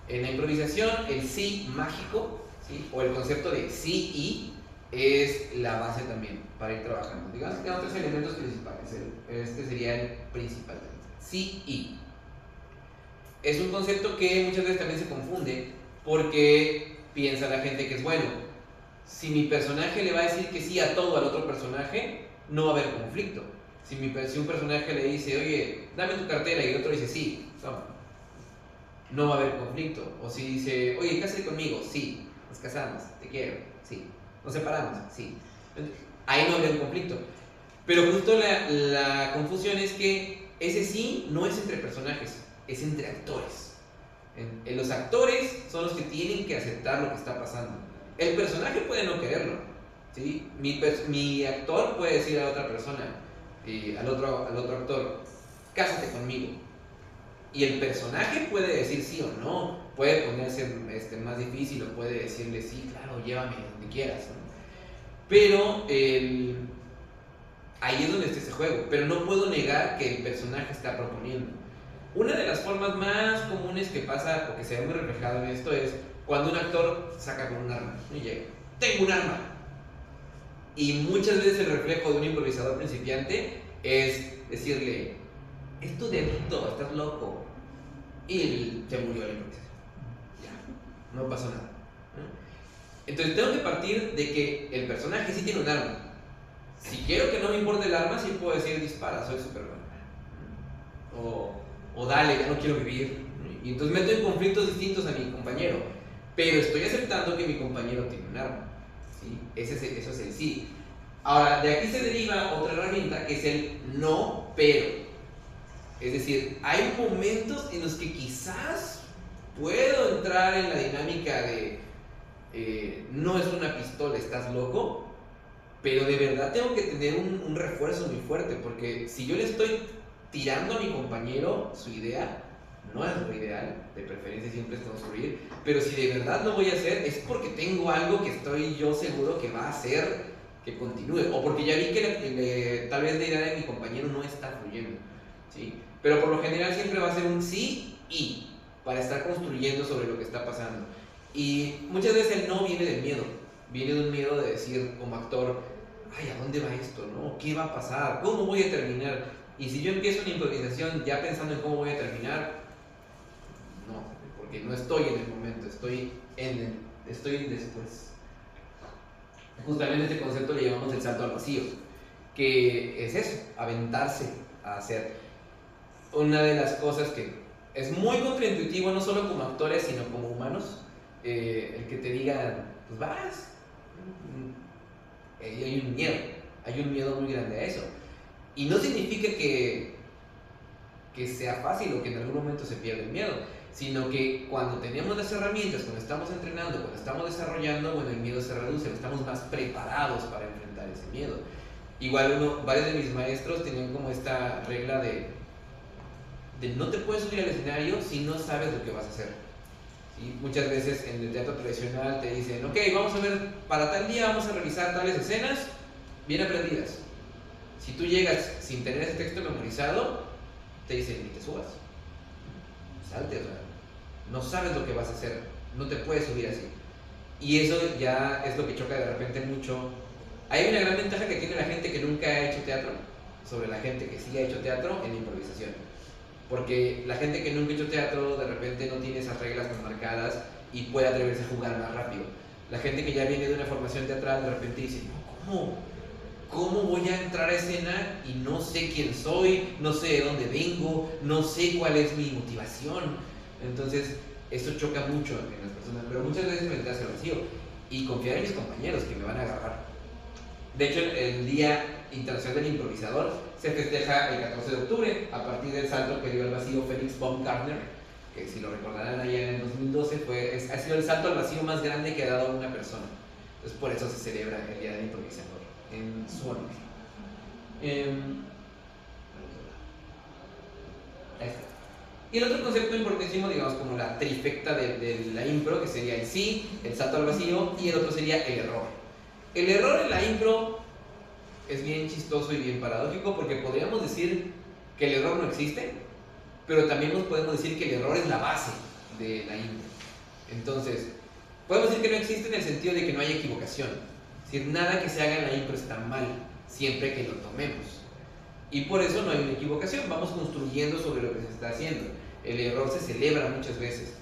B: En la improvisación, el sí mágico, ¿sí? O el concepto de sí y, es la base también para ir trabajando. Digamos que hay 3 elementos principales. Este sería el principal. Sí y. Es un concepto que muchas veces también se confunde, porque piensa la gente que es bueno. Si mi personaje le va a decir que sí a todo al otro personaje, no va a haber conflicto. Si un personaje le dice, oye, dame tu cartera, y el otro dice sí, no va a haber conflicto. O si dice, oye, cásate conmigo, sí, nos casamos, te quiero, sí. Nos separamos, sí. Ahí no habría un conflicto. Pero justo la confusión es que ese sí no es entre personajes, es entre actores. Los actores son los que tienen que aceptar lo que está pasando. El personaje puede no quererlo, ¿sí? Mi actor puede decir a la otra persona, al otro actor, cásate conmigo. Y el personaje puede decir sí o no, puede ponerse más difícil, o puede decirle sí, claro, llévame donde quieras, ¿no? Pero ahí es donde está ese juego. Pero no puedo negar que el personaje está proponiendo. Una de las formas más comunes que pasa, o que se ve muy reflejado en esto, es cuando un actor saca con un arma y llega, tengo un arma. Y muchas veces el reflejo de un improvisador principiante es decirle, es tu delito, estás loco. Y se murió la improvisación. Ya, no pasó nada. Entonces tengo que partir de que el personaje sí tiene un arma. Si quiero que no me importe el arma, sí puedo decir dispara, soy Superman. O dale, ya no quiero vivir. Y entonces meto en conflictos distintos a mi compañero. Pero estoy aceptando que mi compañero tiene un arma, ¿sí? Eso es el sí. Ahora, de aquí se deriva otra herramienta que es el no, pero. Es decir, hay momentos en los que quizás puedo entrar en la dinámica de no es una pistola, estás loco, pero de verdad tengo que tener un refuerzo muy fuerte, porque si yo le estoy tirando a mi compañero su idea, no es lo ideal, de preferencia siempre es construir, pero si de verdad lo voy a hacer es porque tengo algo que estoy yo seguro que va a hacer que continúe, o porque ya vi que tal vez la idea de mi compañero no está fluyendo, ¿sí? Pero por lo general siempre va a ser un sí y, para estar construyendo sobre lo que está pasando. Y muchas veces el no viene del miedo, viene de un miedo de decir como actor, ay, ¿a dónde va esto? ¿No? ¿Qué va a pasar? ¿Cómo voy a terminar? Y si yo empiezo una improvisación ya pensando en cómo voy a terminar, no, porque no estoy en el momento, estoy después. Justamente este concepto le llamamos el salto al vacío, que es eso, aventarse a hacer. Una de las cosas que es muy contraintuitivo, no solo como actores, sino como humanos, el que te digan, pues vas. Hay un miedo muy grande a eso. Y no significa que que sea fácil o que en algún momento se pierda el miedo, sino que cuando tenemos las herramientas, cuando estamos entrenando, cuando estamos desarrollando, bueno, el miedo se reduce, estamos más preparados para enfrentar ese miedo. Igual varios de mis maestros tenían como esta regla de no te puedes subir al escenario si no sabes lo que vas a hacer. ¿Sí? Muchas veces en el teatro tradicional te dicen, ok, vamos a ver, para tal día vamos a revisar tales escenas bien aprendidas. Si tú llegas sin tener ese texto memorizado, te dicen, ni te subas, salte, o sea, no sabes lo que vas a hacer, no te puedes subir así. Y eso ya es lo que choca de repente mucho. Hay una gran ventaja que tiene la gente que nunca ha hecho teatro sobre la gente que sí ha hecho teatro en la improvisación. Porque la gente que nunca ha hecho teatro de repente no tiene esas reglas tan marcadas y puede atreverse a jugar más rápido. La gente que ya viene de una formación teatral de repente dice, no, ¿cómo voy a entrar a escena y no sé quién soy, no sé de dónde vengo, no sé cuál es mi motivación? Entonces, eso choca mucho en las personas, pero muchas veces me entras al vacío y confiar en mis compañeros que me van a agarrar. De hecho, el Día Internacional del Improvisador se festeja el 14 de octubre a partir del salto que dio al vacío Felix Baumgartner, que si lo recordarán allá en el 2012 ha sido el salto al vacío más grande que ha dado una persona. Entonces, por eso se celebra el Día del Improvisador en su honor. Ahí está. Y el otro concepto importantísimo, digamos, como la trifecta de la impro, que sería el sí, el salto al vacío, y el otro sería el error. El error en la impro es bien chistoso y bien paradójico, porque podríamos decir que el error no existe, pero también nos podemos decir que el error es la base de la impro. Entonces, podemos decir que no existe en el sentido de que no hay equivocación. Es decir, nada que se haga en la impro está mal, siempre que lo tomemos. Y por eso no hay una equivocación, vamos construyendo sobre lo que se está haciendo. El error se celebra muchas veces.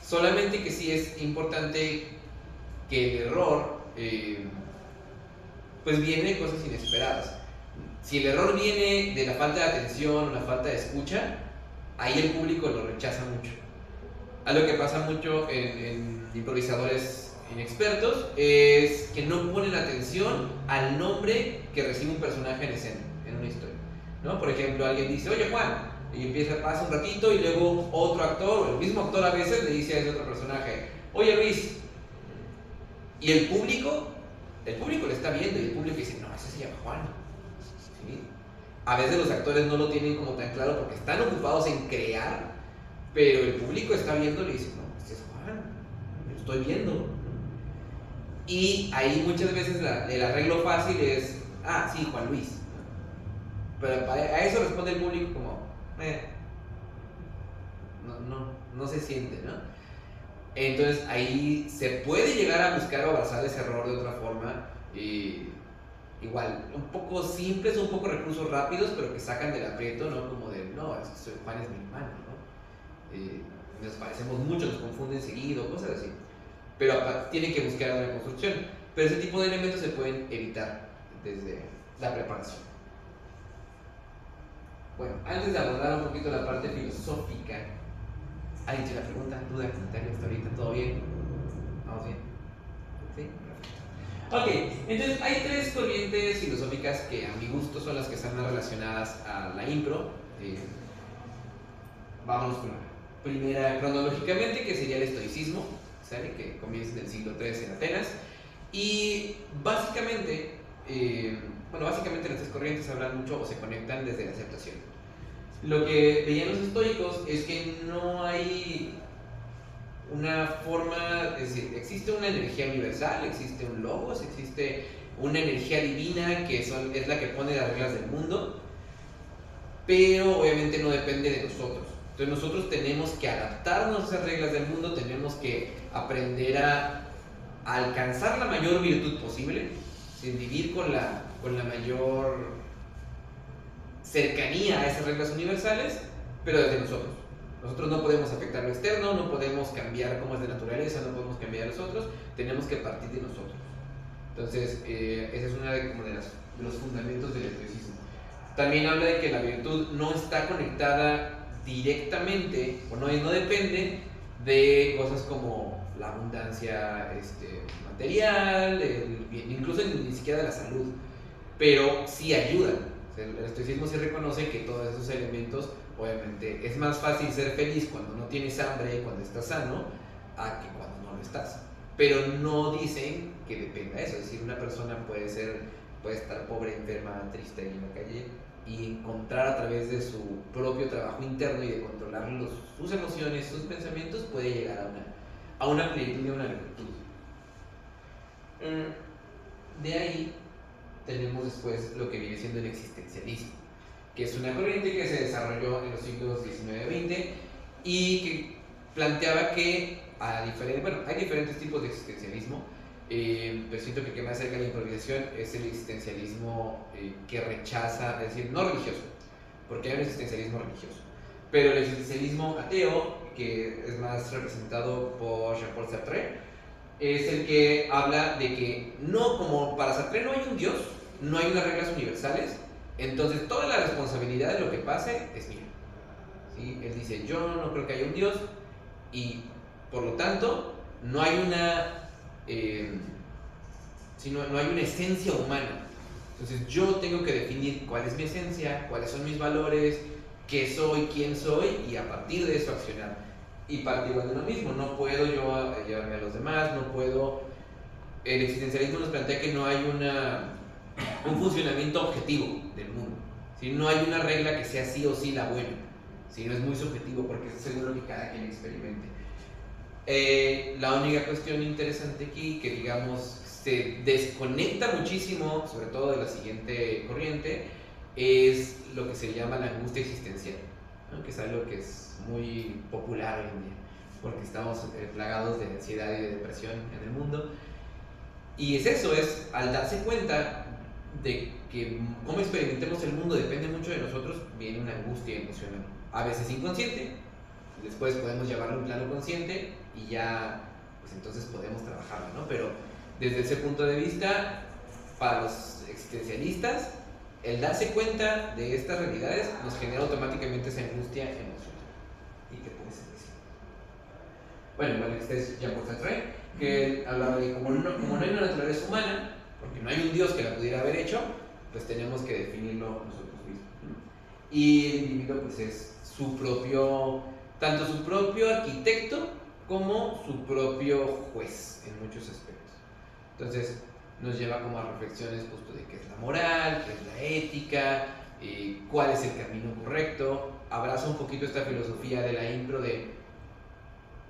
B: Solamente que sí es importante que el error pues viene de cosas inesperadas. Si el error viene de la falta de atención o la falta de escucha, ahí el público lo rechaza mucho. Algo que pasa mucho en improvisadores inexpertos es que no ponen atención al nombre que recibe un personaje en escena, en una historia, ¿no? Por ejemplo, alguien dice, oye Juan, y pasa un ratito y luego otro actor, o el mismo actor a veces le dice a ese otro personaje, oye Luis, y el público le está viendo y el público dice, no, ese se llama Juan. ¿Sí? A veces los actores no lo tienen como tan claro porque están ocupados en crear, pero el público está viendo y dice, no, este es Juan, lo estoy viendo. Y ahí muchas veces el arreglo fácil es, sí, Juan Luis. Pero a eso responde el público como, no se siente, ¿no? Entonces ahí se puede llegar a buscar o abrazar ese error de otra forma, igual, un poco simples, un poco recursos rápidos, pero que sacan del aprieto, ¿no? Como de, no, Juan es mi hermano, ¿no? Nos parecemos mucho, nos confunden seguido, cosas así. Pero tienen que buscar una construcción. Pero ese tipo de elementos se pueden evitar desde la preparación. Bueno, antes de abordar un poquito la parte filosófica, ¿alguien tiene una pregunta, duda, comentario hasta ahorita? ¿Todo bien? ¿Vamos bien? ¿Sí? Perfecto. Ok, entonces hay tres corrientes filosóficas que a mi gusto son las que están más relacionadas a la impro. Vámonos con la primera cronológicamente, que sería el estoicismo, ¿sale? Que comienza en el siglo III en Atenas. Y básicamente, básicamente las tres corrientes hablan mucho o se conectan desde la aceptación. Lo que veían los estoicos es que no hay una forma, es decir, existe una energía universal, existe un logos, existe una energía divina que es la que pone las reglas del mundo, pero obviamente no depende de nosotros. Entonces nosotros tenemos que adaptarnos a esas reglas del mundo, tenemos que aprender a alcanzar la mayor virtud posible, sin vivir con la mayor cercanía a esas reglas universales, pero desde nosotros. Nosotros no podemos afectar lo externo, no podemos cambiar cómo es de naturaleza, no podemos cambiar a los otros, tenemos que partir de nosotros. Entonces, esa es una de los fundamentos del estoicismo. También habla de que la virtud no está conectada directamente, o no depende de cosas como la abundancia material, incluso ni siquiera de la salud, pero sí ayudan. O sea, el estoicismo sí reconoce que todos esos elementos, obviamente, es más fácil ser feliz cuando no tienes hambre, cuando estás sano, a que cuando no lo estás. Pero no dicen que dependa de eso. Es decir, una persona puede estar pobre, enferma, triste en la calle y encontrar a través de su propio trabajo interno y de controlar sus emociones, sus pensamientos, puede llegar a una plenitud y a una virtud. De ahí tenemos después lo que viene siendo el existencialismo, que es una corriente que se desarrolló en los siglos XIX y XX y que planteaba que hay diferentes tipos de existencialismo, pero siento que el que más acerca a la improvisación es el existencialismo que rechaza, es decir, no religioso, porque hay un existencialismo religioso, pero el existencialismo ateo, que es más representado por Jean-Paul Sartre, es el que habla de que no, como para Sartre no hay un Dios, no hay unas reglas universales, entonces toda la responsabilidad de lo que pase es mía. ¿Sí? Él dice, yo no creo que haya un Dios y por lo tanto no hay no hay una esencia humana. Entonces yo tengo que definir cuál es mi esencia, cuáles son mis valores, qué soy, quién soy y a partir de eso accionar. Y parte igual de lo mismo, no puedo yo llevarme a los demás, no puedo... El existencialismo nos plantea que no hay un funcionamiento objetivo del mundo, ¿sí? No hay una regla que sea sí o sí la buena, sino es muy subjetivo porque es seguro que cada quien experimente. La única cuestión interesante aquí, que digamos se desconecta muchísimo, sobre todo de la siguiente corriente, es lo que se llama la angustia existencial, ¿no? Que es algo que es muy popular hoy en día, porque estamos plagados de ansiedad y de depresión en el mundo. Y es eso, es al darse cuenta de que cómo experimentemos el mundo depende mucho de nosotros, viene una angustia emocional, a veces inconsciente, después podemos llevarlo a un plano consciente y ya, pues entonces podemos trabajarlo, ¿no? Pero desde ese punto de vista, para los existencialistas, el darse cuenta de estas realidades nos genera automáticamente esa angustia emocional. ¿Y qué puede ser eso? Bueno, este es Jean-Paul Sartre, que él hablaba de como no hay una naturaleza humana, porque no hay un Dios que la pudiera haber hecho, pues tenemos que definirlo nosotros mismos. Y el individuo pues es tanto su propio arquitecto como su propio juez en muchos aspectos. Entonces nos lleva como a reflexiones justo de qué es la moral, qué es la ética, cuál es el camino correcto. Abraza un poquito esta filosofía de la impro de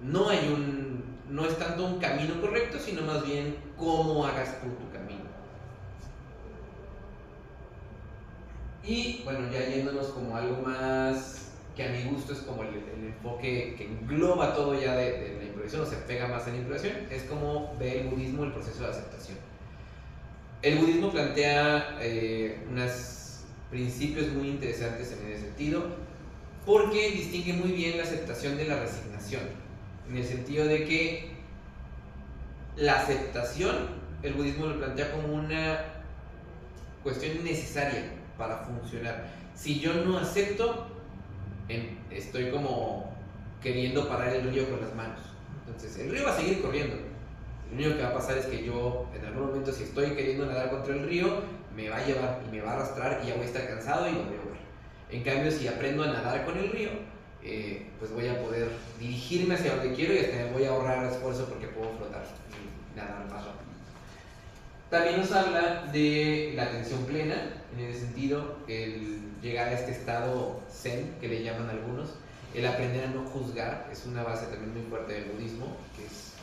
B: no es tanto un camino correcto, sino más bien cómo hagas tú tu camino. Y bueno, ya yéndonos como algo más que a mi gusto es como el enfoque que engloba todo ya de la improvisación, o se pega más en la improvisación, es como ve el budismo el proceso de aceptación. El budismo plantea unos principios muy interesantes en ese sentido, porque distingue muy bien la aceptación de la resignación, en el sentido de que la aceptación, el budismo lo plantea como una cuestión necesaria para funcionar. Si yo no acepto, estoy como queriendo parar el río con las manos. Entonces, el río va a seguir corriendo. Lo único que va a pasar es que yo, en algún momento, si estoy queriendo nadar contra el río, me va a llevar y me va a arrastrar y ya voy a estar cansado y lo voy a ver. En cambio, si aprendo a nadar con el río, pues voy a poder dirigirme hacia donde quiero y hasta me voy a ahorrar esfuerzo porque puedo flotar y nadar más rápido. También nos habla de la atención plena, en ese sentido, el llegar a este estado zen, que le llaman algunos, el aprender a no juzgar, es una base también muy fuerte del budismo, que es,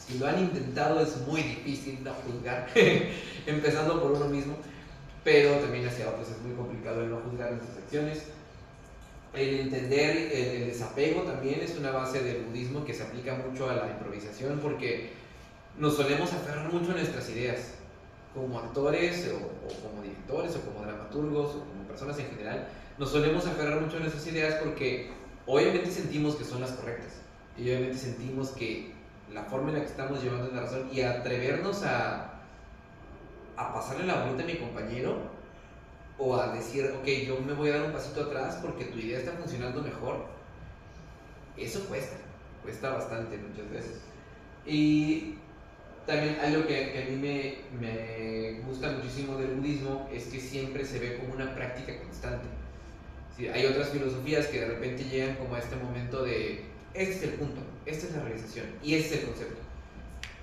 B: si lo han intentado es muy difícil no juzgar, empezando por uno mismo, pero también hacia otros es muy complicado el no juzgar nuestras acciones. El entender el desapego también es una base del budismo que se aplica mucho a la improvisación, porque nos solemos aferrar mucho a nuestras ideas, como actores o como directores o como dramaturgos o como personas en general, nos solemos aferrar mucho a nuestras ideas porque obviamente sentimos que son las correctas y obviamente sentimos que la forma en la que estamos llevando es la razón, y atrevernos a pasarle la vuelta a mi compañero o a decir, ok, yo me voy a dar un pasito atrás porque tu idea está funcionando mejor, eso cuesta bastante muchas veces. Y también algo que a mí me gusta muchísimo del budismo es que siempre se ve como una práctica constante. Sí, hay otras filosofías que de repente llegan como a este momento de, este es el punto, esta es la realización y este es el concepto.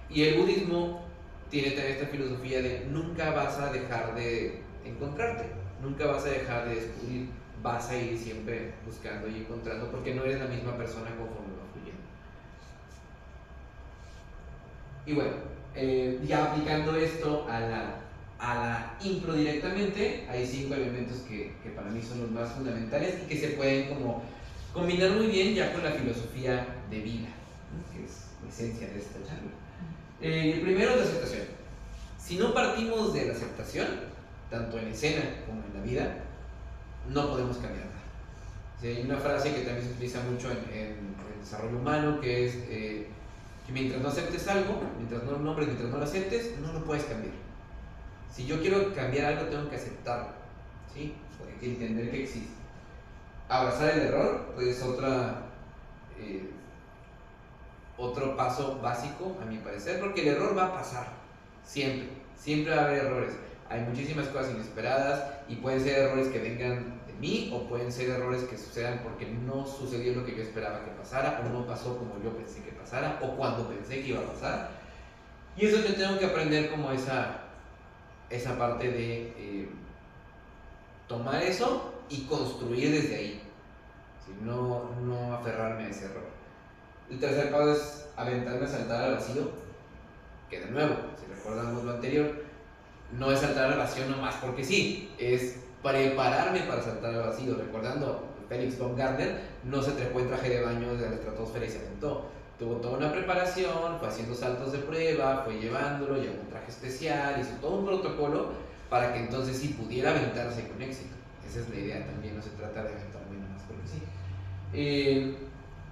B: Y el budismo tiene también esta filosofía de nunca vas a dejar de encontrarte, nunca vas a dejar de descubrir, vas a ir siempre buscando y encontrando porque no eres la misma persona conforme va fluyendo. Y bueno, ya aplicando esto a la impro directamente, hay 5 elementos que para mí son los más fundamentales y que se pueden como combinar muy bien ya con la filosofía de vida, ¿no? Que es la esencia de esta charla. El primero es la aceptación. Si no partimos de la aceptación, tanto en escena como en la vida, no podemos cambiar nada. ¿Sí? Hay una frase que también se utiliza mucho en el desarrollo humano, que es que mientras no aceptes algo, mientras no lo nombres, mientras no lo aceptes, no lo puedes cambiar. Si yo quiero cambiar algo, tengo que aceptarlo, ¿sí? Porque hay que entender que existe. Abrazar el error, pues es otro paso básico, a mi parecer, porque el error va a pasar, siempre va a haber errores. Hay muchísimas cosas inesperadas y pueden ser errores que vengan de mí o pueden ser errores que sucedan porque no sucedió lo que yo esperaba que pasara o no pasó como yo pensé que pasara o cuando pensé que iba a pasar. Y eso yo tengo que aprender como esa parte de tomar eso y construir desde ahí, ¿sí? No aferrarme a ese error. El tercer paso es aventarme a saltar al vacío, que de nuevo, si recordamos lo anterior, no es saltar al vacío nomás porque sí, es prepararme para saltar al vacío. Recordando, Felix Baumgartner no se trepó en traje de baño desde la estratosfera y se aventó. Tuvo toda una preparación, fue haciendo saltos de prueba, fue llevándolo, llevó un traje especial, hizo todo un protocolo para que entonces sí pudiera aventarse con éxito. Esa es la idea también, no se trata de aventarme nomás porque sí.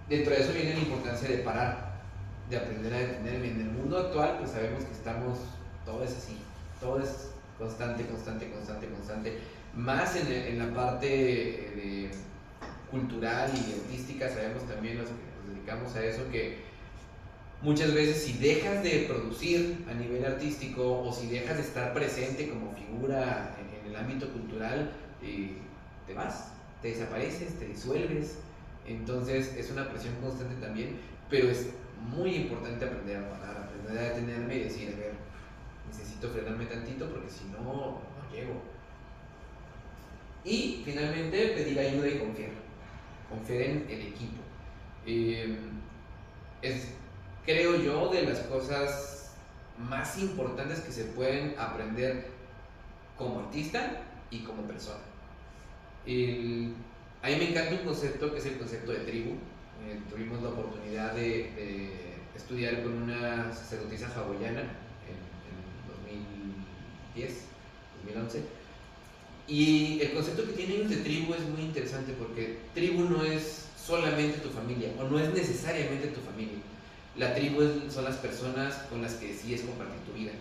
B: Dentro de eso viene la importancia de parar, de aprender a detenerme. En el mundo actual, pues sabemos que todo es así, todo es constante. Más en la parte cultural y artística, sabemos también los que nos dedicamos a eso, que muchas veces si dejas de producir a nivel artístico o si dejas de estar presente como figura en el ámbito cultural, te vas, te desapareces, te disuelves. Entonces es una presión constante también, pero es muy importante aprender a parar, aprender a detenerme y decir, a ver, necesito frenarme tantito porque si no, no llego. Y finalmente pedir ayuda y confiar en el equipo. Creo yo, de las cosas más importantes que se pueden aprender como artista y como persona. A mí me encanta un concepto que es el concepto de tribu. Tuvimos la oportunidad de estudiar con una sacerdotisa hawaiana en 2011. Y el concepto que tienen de tribu es muy interesante porque tribu no es solamente tu familia o no es necesariamente tu familia. La tribu son las personas con las que decides compartir tu vida.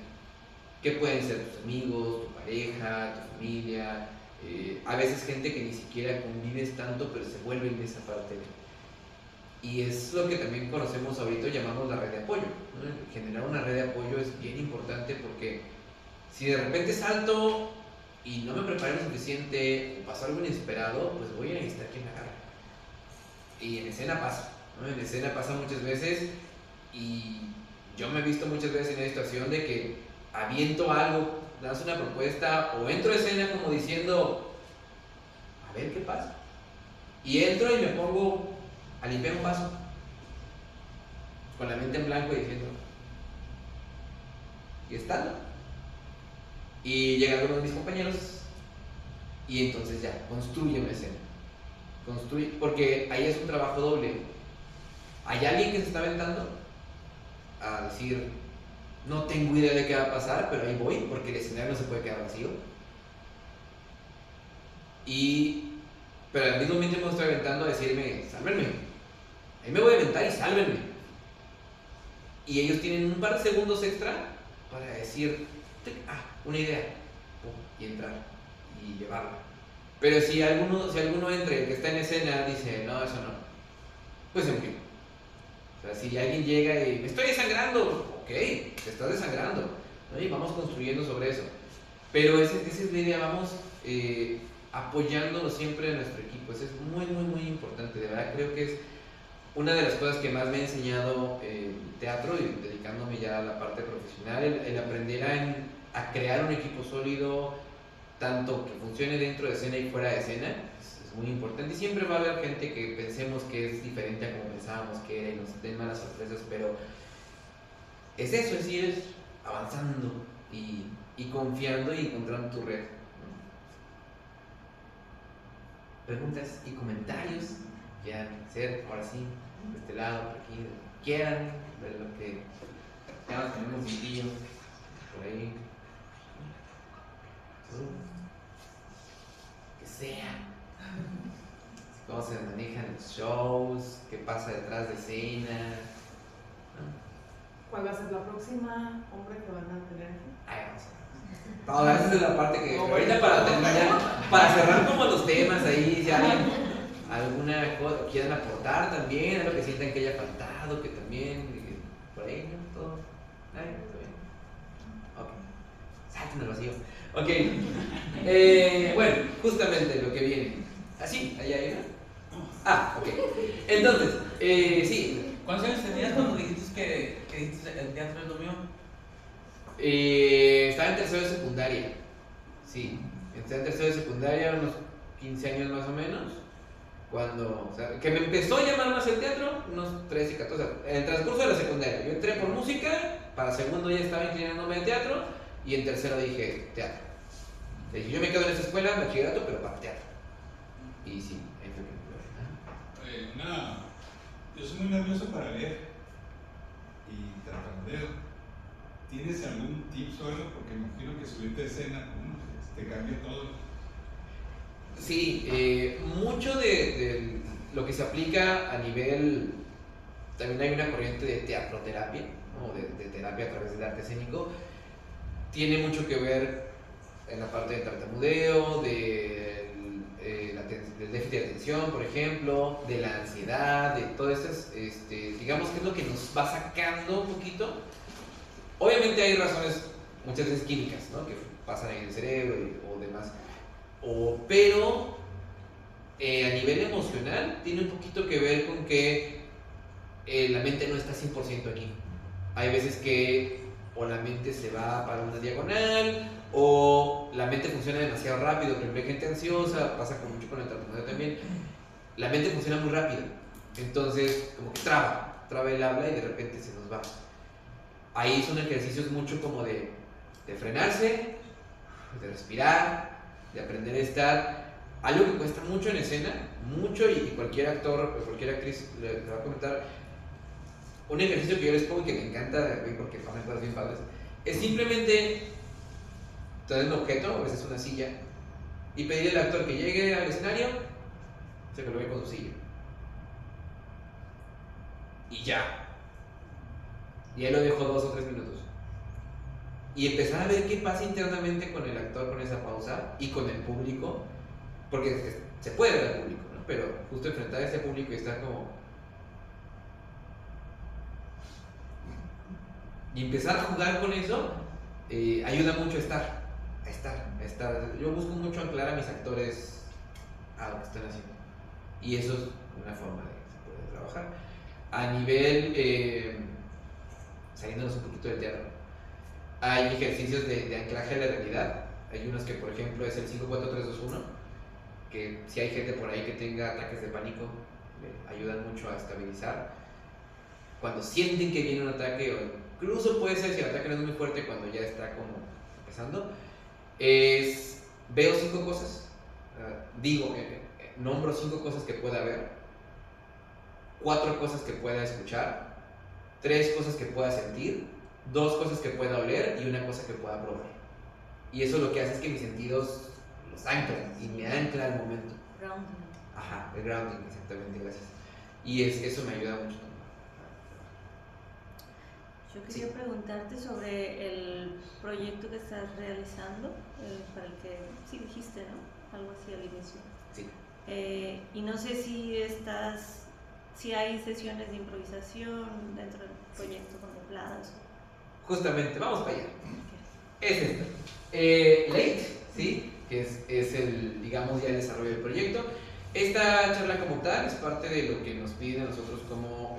B: Que pueden ser tus amigos, tu pareja, tu familia. A veces gente que ni siquiera convives tanto, pero se vuelven de esa parte. Y es lo que también conocemos ahorita, llamamos la red de apoyo, ¿no? Generar una red de apoyo es bien importante porque si de repente salto y no me preparé lo suficiente o pasó algo inesperado, pues voy a necesitar quien me agarre. Y en escena pasa, ¿no? En escena pasa muchas veces y yo me he visto muchas veces en la situación de que aviento algo, lanzo una propuesta o entro a escena como diciendo, a ver qué pasa. Y entro y me pongo a limpiar un vaso, con la mente en blanco y diciendo, y estando. Y llega uno de mis compañeros y entonces ya, construye una escena. Porque ahí es un trabajo doble. Hay alguien que se está aventando a decir, no tengo idea de qué va a pasar, pero ahí voy, porque el escenario no se puede quedar vacío. Pero al mismo tiempo me estoy aventando a decirme, sálvenme. Ahí me voy a aventar y sálvenme. Y ellos tienen un par de segundos extra para decir, una idea, y entrar y llevarla. Pero si alguno entre, el que está en escena, dice, no, eso no, pues en fin. O sea, si alguien llega y me estoy desangrando, ok, te estás desangrando, ¿no? Y vamos construyendo sobre eso. Pero esa es la idea, vamos apoyándonos siempre en nuestro equipo. Eso es muy, muy, muy importante. De verdad creo que es una de las cosas que más me ha enseñado el teatro, y dedicándome ya a la parte profesional, el aprender a crear un equipo sólido, tanto que funcione dentro de escena y fuera de escena. Es muy importante, y siempre va a haber gente que pensemos que es diferente a como pensábamos que era y nos den malas sorpresas, pero es eso, es ir avanzando y confiando y encontrando tu red. Preguntas y comentarios quieran hacer, ahora sí, de este lado, por aquí, quieran ver lo que ya tenemos un tío por ahí, que sea, cómo se manejan los shows, qué pasa detrás de escena, ¿no?
F: ¿Cuál va a ser la próxima hombre que van a tener aquí?
B: Ay, vamos a ver. Ahora, esa es la parte que ahorita para terminar, para cerrar como los temas ahí, si alguien alguna cosa quieran aportar también, algo que sientan que haya faltado, que también, por ahí, ¿no? Todo. Ay, está bien. Ok. Salten al vacío. Ok. Bueno, justamente lo que viene. ¿Así? ¿Allá hay una? Ah, ok. Entonces, sí.
G: ¿Cuántos años tenías cuando dijiste que dijiste el teatro es lo mío?
B: Estaba en tercero de secundaria. Sí, estaba en tercero de secundaria, unos 15 años más o menos. Cuando, o sea, que me empezó a llamar más el teatro, unos 13, 14, en el transcurso de la secundaria. Yo entré por música, para segundo ya estaba inclinándome al teatro, y en tercero dije teatro. Dije, yo me quedo en esta escuela, bachillerato, pero para teatro. Y sí, ahí fue que me
H: Yo soy muy nervioso para leer y tartamudeo. ¿Tienes algún tip o algo? Porque me imagino que subirte a escena te cambia todo.
B: Sí, mucho de lo que se aplica a nivel, también hay una corriente de teatroterapia, ¿no? de terapia a través del arte escénico, tiene mucho que ver en la parte de tartamudeo, del déficit de atención, por ejemplo, de la ansiedad, de todas estas, digamos que es lo que nos va sacando un poquito. Obviamente hay razones muchas veces químicas, ¿no? Que pasan ahí en el cerebro o demás. Pero a nivel emocional tiene un poquito que ver con que la mente no está 100% aquí. Hay veces que o la mente se va para una diagonal o la mente funciona demasiado rápido. Por ejemplo, hay gente ansiosa, pasa mucho con el tartamudeo también. La mente funciona muy rápido, entonces como que traba el habla y de repente se nos va. Ahí son ejercicios mucho como de frenarse, de respirar, de aprender a estar. Algo que cuesta mucho en escena, mucho, y cualquier actor, cualquier actriz le va a comentar. Un ejercicio que yo les pongo y que me encanta, porque pasan cosas bien padres, es simplemente tener un objeto, a veces una silla, y pedirle al actor que llegue al escenario, se coloque con su silla. Y ya. Y ahí lo dejo 2 o 3 minutos. Y empezar a ver qué pasa internamente con el actor, con esa pausa, y con el público, porque se puede ver al público, ¿no? Pero justo enfrentar a ese público y estar como... Y empezar a jugar con eso ayuda mucho a estar. Yo busco mucho anclar a mis actores a lo que están haciendo. Y eso es una forma de que se puede trabajar. A nivel, saliéndonos un poquito del teatro, hay ejercicios de anclaje a la realidad. Hay unos que, por ejemplo, es el 5-4-3-2-1, que si hay gente por ahí que tenga ataques de pánico, le ayudan mucho a estabilizar. Cuando sienten que viene un ataque, o incluso puede ser si el ataque no es muy fuerte, cuando ya está como empezando, veo 5 cosas, nombro 5 cosas que pueda ver, 4 cosas que pueda escuchar, 3 cosas que pueda sentir, 2 cosas que pueda oler y 1 cosa que pueda probar. Y eso lo que hace es que mis sentidos los anclan y me ancla al momento.
I: Grounding.
B: Ajá, el grounding, exactamente, gracias. Y eso me ayuda mucho.
I: Yo quería preguntarte sobre el proyecto que estás realizando, para el que sí dijiste, ¿no? Algo así al inicio.
B: Sí.
I: Y no sé si hay sesiones de improvisación dentro del proyecto contempladas.
B: justamente, vamos para allá. Es esto. Late, ¿sí? Que es el, digamos, ya el desarrollo del proyecto. Esta charla como tal es parte de lo que nos pide a nosotros como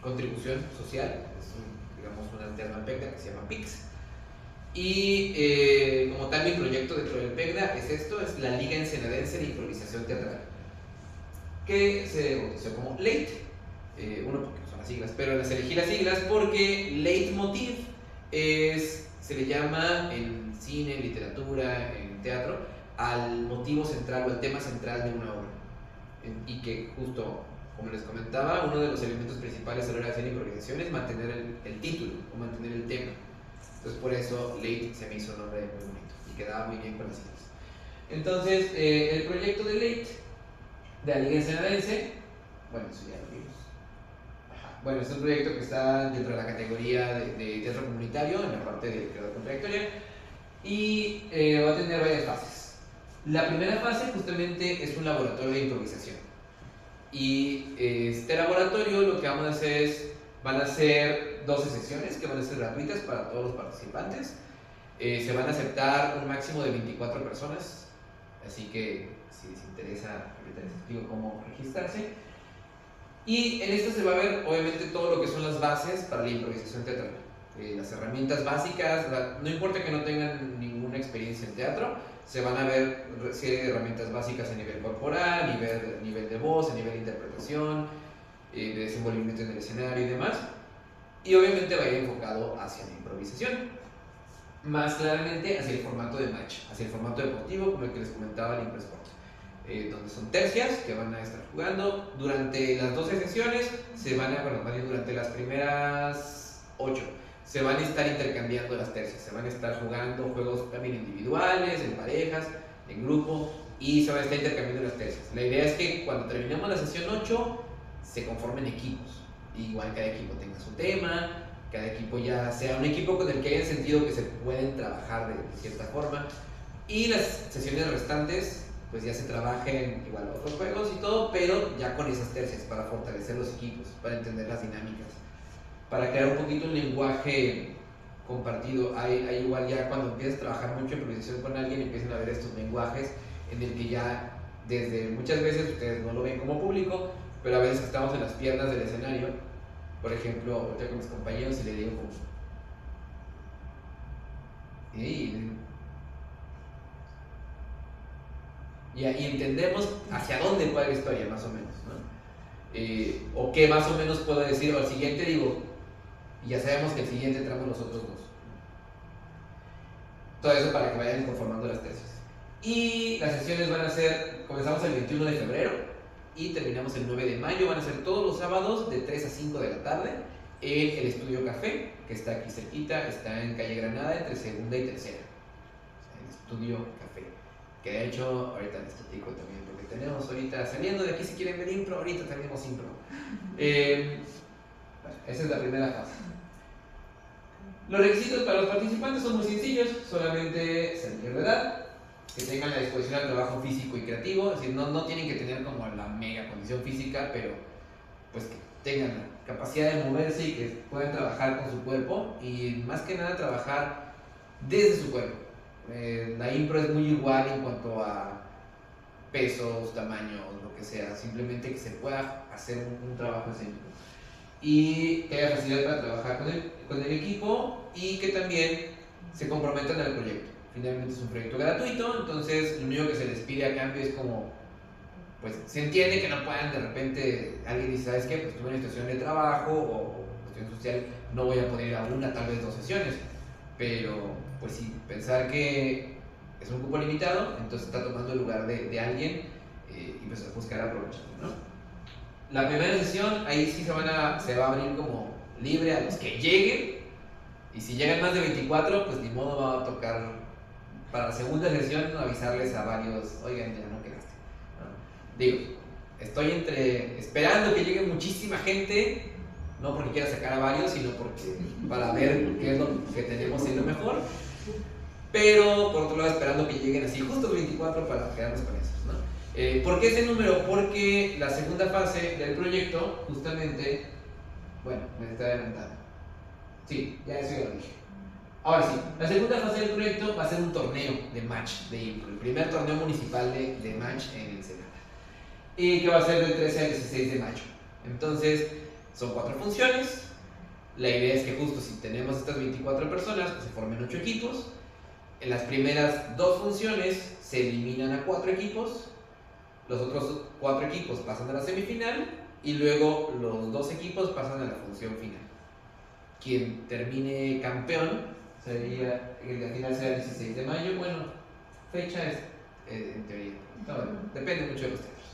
B: contribución social. Es, digamos, una alterna al PECDA que se llama PIX. Y como tal mi proyecto dentro del PECDA es esto, es la Liga Ensenadense de Improvisación Teatral, que se bautizó como LATE, uno porque son las siglas, pero les elegí las siglas porque leitmotiv se le llama en cine, en literatura, en teatro, al motivo central o al tema central de una obra. Y que justo, como les comentaba, uno de los elementos principales a la hora de hacer improvisación es mantener el título o mantener el tema. Entonces por eso Late se me hizo un nombre muy bonito y quedaba muy bien con las siglas. Entonces el proyecto de Late, de la Liga Ensenadense, bueno, eso ya lo vimos. Ajá. Bueno, es un proyecto que está dentro de la categoría de teatro comunitario, en la parte de creador con trayectoria, y va a tener varias fases. La primera fase justamente es un laboratorio de improvisación. Y este laboratorio lo que vamos a hacer es, van a ser 12 sesiones que van a ser gratuitas para todos los participantes. Se van a aceptar un máximo de 24 personas, así que si les interesa, ahorita les explico cómo registrarse. Y en esto se va a ver obviamente todo lo que son las bases para la improvisación teatral. Las herramientas básicas, no importa que no tengan ninguna experiencia en teatro, se van a ver serie de herramientas básicas a nivel corporal, nivel de voz, a nivel de interpretación, de desenvolvimiento en el escenario y demás. Y obviamente va a ir enfocado hacia la improvisación, más claramente hacia el formato de match, hacia el formato deportivo, como el que les comentaba el Impresport, donde son tercias que van a estar jugando durante las 12 sesiones, durante las primeras 8 se van a estar intercambiando las tercias, se van a estar jugando juegos también individuales, en parejas, en grupo, y se van a estar intercambiando las tercias. La idea es que cuando terminemos la sesión 8 se conformen equipos, igual cada equipo tenga su tema, cada equipo ya sea un equipo con el que hayan sentido que se pueden trabajar de cierta forma, y las sesiones restantes pues ya se trabajen igual otros juegos y todo, pero ya con esas tercias para fortalecer los equipos, para entender las dinámicas, para crear un poquito un lenguaje compartido. Hay igual ya cuando empiezas a trabajar mucho en improvisación con alguien, empiezan a ver estos lenguajes en el que ya desde muchas veces ustedes no lo ven como público, pero a veces estamos en las piernas del escenario. Por ejemplo, ahorita con mis compañeros y le digo como y entendemos hacia dónde va la historia más o menos, ¿no? O qué más o menos puedo decir, o al siguiente digo, y ya sabemos que el siguiente tramo los otros dos. Todo eso para que vayan conformando las tercias. Y las sesiones van a ser, comenzamos el 21 de febrero y terminamos el 9 de mayo, van a ser todos los sábados de 3 a 5 de la tarde en el Estudio Café, que está aquí cerquita, está en calle Granada, entre segunda y tercera. El Estudio Café, que de hecho ahorita les platico también, porque tenemos ahorita, saliendo de aquí si quieren ver impro, ahorita tenemos impro. Bueno, esa es la primera fase. Los requisitos para los participantes son muy sencillos, solamente ser mayor de edad, que tengan la disposición al trabajo físico y creativo, es decir, no tienen que tener como la mega condición física, pero pues que tengan la capacidad de moverse y que puedan trabajar con su cuerpo y más que nada trabajar desde su cuerpo. La impro es muy igual en cuanto a pesos, tamaños, lo que sea, simplemente que se pueda hacer un trabajo escénico y que haya facilidad para trabajar con el equipo y que también se comprometan al proyecto. Finalmente es un proyecto gratuito, entonces lo único que se les pide a cambio es como, pues se entiende que no puedan de repente, alguien dice, ¿sabes qué? Pues tuve una situación de trabajo o cuestión social, no voy a poder ir a una, tal vez 2 sesiones, pero pues sí, pensar que es un cupo limitado, entonces está tomando el lugar de alguien y pues buscar aprovecharlo, ¿no? La primera sesión, ahí sí se va a abrir como libre a los que lleguen, y si llegan más de 24, pues ni modo, va a tocar para la segunda sesión avisarles a varios, oigan, ya no quedaste, ¿no? Digo, estoy esperando que llegue muchísima gente, no porque quiera sacar a varios, sino porque para ver qué es lo que tenemos en lo mejor, pero por otro lado esperando que lleguen así justos 24 para quedarnos con esos, ¿no? ¿Por qué ese número? Porque la segunda fase del proyecto, justamente, bueno, me está adelantando. Sí, ya eso ya lo dije. Ahora sí, la segunda fase del proyecto va a ser un torneo de match de impro, el primer torneo municipal de match en Ensenada. Y que va a ser del 13 al 16 de mayo. Entonces, son 4 funciones. La idea es que justo si tenemos estas 24 personas, pues se formen 8 equipos. En las primeras 2 funciones se eliminan a 4 equipos. Los otros 4 equipos pasan a la semifinal. Y luego los 2 equipos pasan a la función final. Quien termine campeón sería, el final será el 16 de mayo. Bueno, fecha es en teoría. No, depende mucho de los teatros.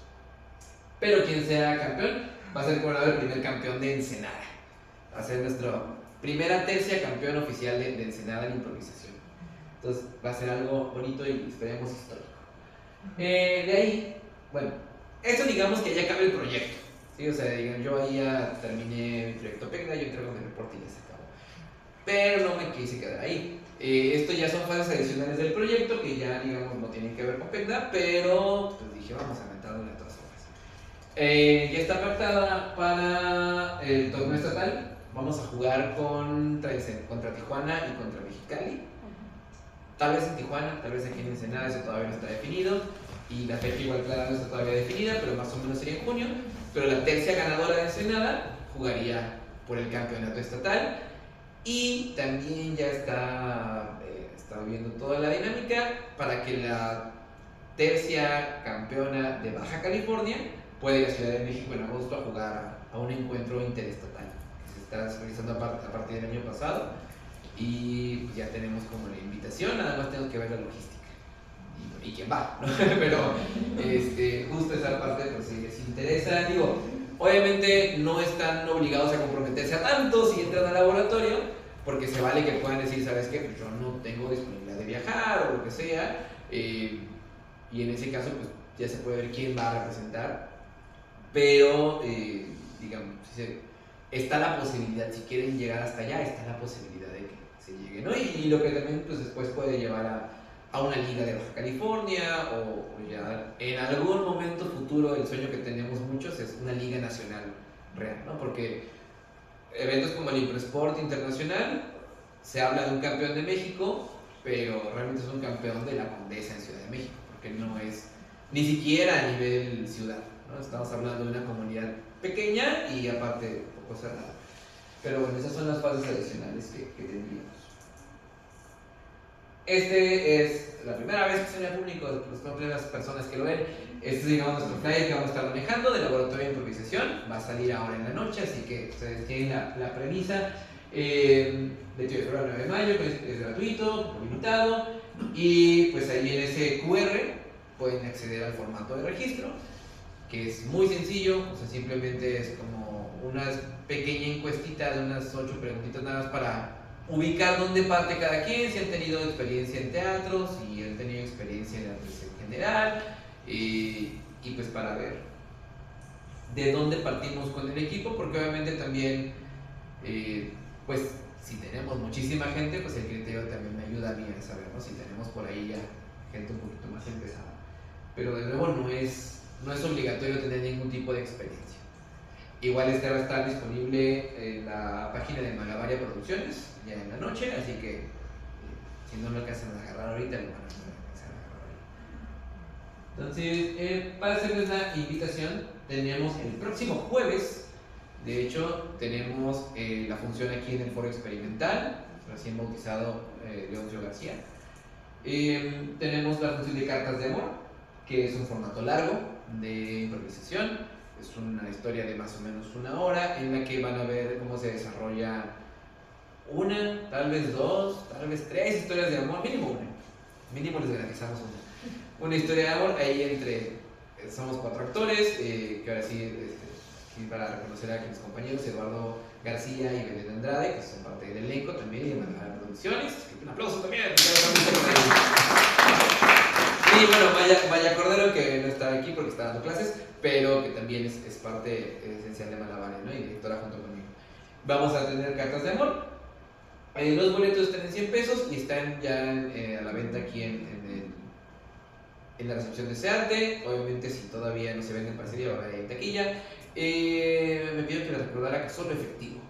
B: Pero quien sea campeón va a ser coronado el primer campeón de Ensenada. Va a ser nuestra primera tercia campeón oficial de Ensenada en improvisación. Entonces va a ser algo bonito y esperemos histórico. De ahí, bueno, esto digamos que ya acaba el proyecto. ¿Sí? O sea, digan, yo ahí ya terminé mi proyecto PECDA, yo entrego mi reporte y ya se acabó. Pero no me quise quedar ahí. Esto ya son fases adicionales del proyecto que ya, digamos, no tienen que ver con PECDA, pero pues dije, vamos a meterle a todas formas. Ya está pactada para el torneo estatal. Vamos a jugar contra Tijuana y contra Mexicali. Tal vez en Tijuana, tal vez aquí en Ensenada, eso todavía no está definido. Y la fecha igual clara no está todavía definida, pero más o menos sería en junio. Pero la tercia ganadora de Ensenada jugaría por el campeonato estatal. Y también ya está viendo toda la dinámica para que la tercia campeona de Baja California puede ir a Ciudad de México en agosto a jugar a un encuentro interestatal que se está realizando a partir del año pasado. Y pues ya tenemos como la invitación, nada más tenemos que ver la logística y quién va, ¿no? Pero justo esa parte, pues si les interesa, digo, obviamente no están obligados a comprometerse a tanto si entran al laboratorio, porque se vale que puedan decir, ¿sabes qué? Pues yo no tengo disponibilidad de viajar o lo que sea, y en ese caso, pues ya se puede ver quién va a representar, pero digamos, está la posibilidad, si quieren llegar hasta allá, está la posibilidad de que se llegue, ¿no? Y lo que también pues después puede llevar a una liga de Baja California o ya en algún momento futuro el sueño que tenemos muchos es una liga nacional real, ¿no? Porque eventos como el ImproSport Internacional se habla de un campeón de México, pero realmente es un campeón de la Condesa en Ciudad de México, porque no es ni siquiera a nivel ciudad, ¿no? Estamos hablando de una comunidad pequeña y aparte un poco cerrada. Pero bueno, esas son las fases adicionales que tendríamos. Es la primera vez que se ve al público, pues son primeras personas que lo ven. Este es, digamos, nuestro flyer que vamos a estar manejando del laboratorio de improvisación. Va a salir ahora en la noche, así que ustedes tienen la premisa. 28 de febrero al 9 de mayo, pues, es gratuito, limitado. Y pues ahí en ese QR pueden acceder al formato de registro, que es muy sencillo. O sea, simplemente es como una pequeña encuestita de unas 8 preguntitas nada más para ubicar dónde parte cada quien, si han tenido experiencia en teatro, si han tenido experiencia en artes en general, y pues para ver de dónde partimos con el equipo, porque obviamente también, pues si tenemos muchísima gente, pues el criterio también me ayuda a mí a saber, ¿no? Si tenemos por ahí ya gente un poquito más empezada. Pero de nuevo no es obligatorio tener ningún tipo de experiencia. Igual va a estar disponible en la página de Malabaria Producciones ya en la noche, así que si no lo alcanzan a agarrar ahorita, lo van a alcanzar a agarrar ahorita. Entonces, para hacerles la invitación, tenemos el próximo jueves, de hecho, tenemos la función aquí en el Foro Experimental, recién bautizado Leoncio García. Tenemos la función de Cartas de Amor, que es un formato largo de improvisación. Es una historia de más o menos 1 hora en la que van a ver cómo se desarrolla una, tal vez 2, tal vez 3 historias de amor, mínimo una. Mínimo les garantizamos una historia de amor. Ahí somos 4 actores, que ahora sí, aquí para reconocer a mis compañeros, Eduardo García y Belén Andrade, que son parte del elenco también y de Malabaria Producciones. Un aplauso también. Y bueno, Maya Cordero, que no está aquí porque está dando clases, pero que también es parte esencial de Malabaria, ¿no? Y directora junto conmigo. Vamos a tener Cartas de Amor. Los boletos están en 100 pesos y están ya a la venta aquí en la recepción de SEARTE. Obviamente, si todavía no se vende en parcería, va a haber ahí en taquilla. Me pidieron que les recordara que solo efectivo.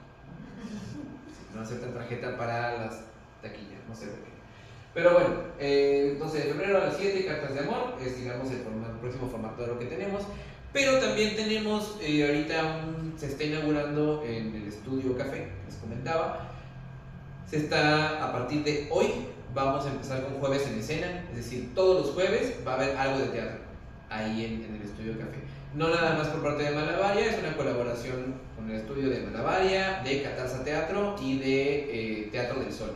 B: no aceptan tarjeta para las taquillas, no sé por qué. Pero bueno, 12 de febrero a las 7, Cartas de Amor, es digamos el próximo formato de lo que tenemos. Pero también tenemos, ahorita se está inaugurando en el estudio Café, que les comentaba. A partir de hoy, vamos a empezar con Jueves en Escena, es decir, todos los jueves va a haber algo de teatro ahí en el estudio Café. No nada más por parte de Malabaria, es una colaboración con el estudio de Malabaria, de Catarsa Teatro y de Teatro del Sol.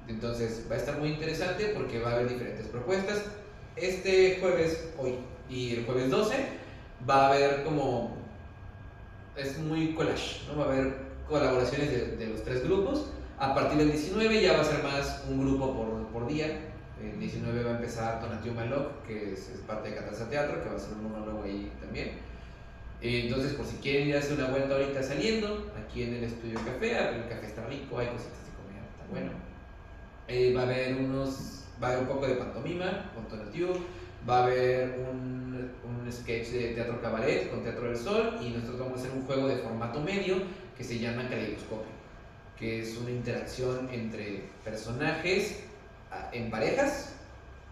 B: Entonces va a estar muy interesante porque va a haber diferentes propuestas. Este jueves, hoy, y el jueves 12 va a haber como, es muy collage, ¿no? Va a haber colaboraciones de los 3 grupos. A partir del 19 ya va a ser más un grupo por día. El 19 va a empezar Tonatiuh Maloc, que es parte de Catarsa Teatro, que va a ser un monólogo ahí también. Entonces, por si quieren ir a hacer una vuelta ahorita saliendo, aquí en el estudio Café, el café está rico, hay cositas de comer, está bueno. Va a haber un poco de pantomima con Tonatiuh. Va a haber un sketch de teatro cabaret con Teatro del Sol y nosotros vamos a hacer un juego de formato medio que se llama Caleidoscopio, que es una interacción entre personajes en parejas,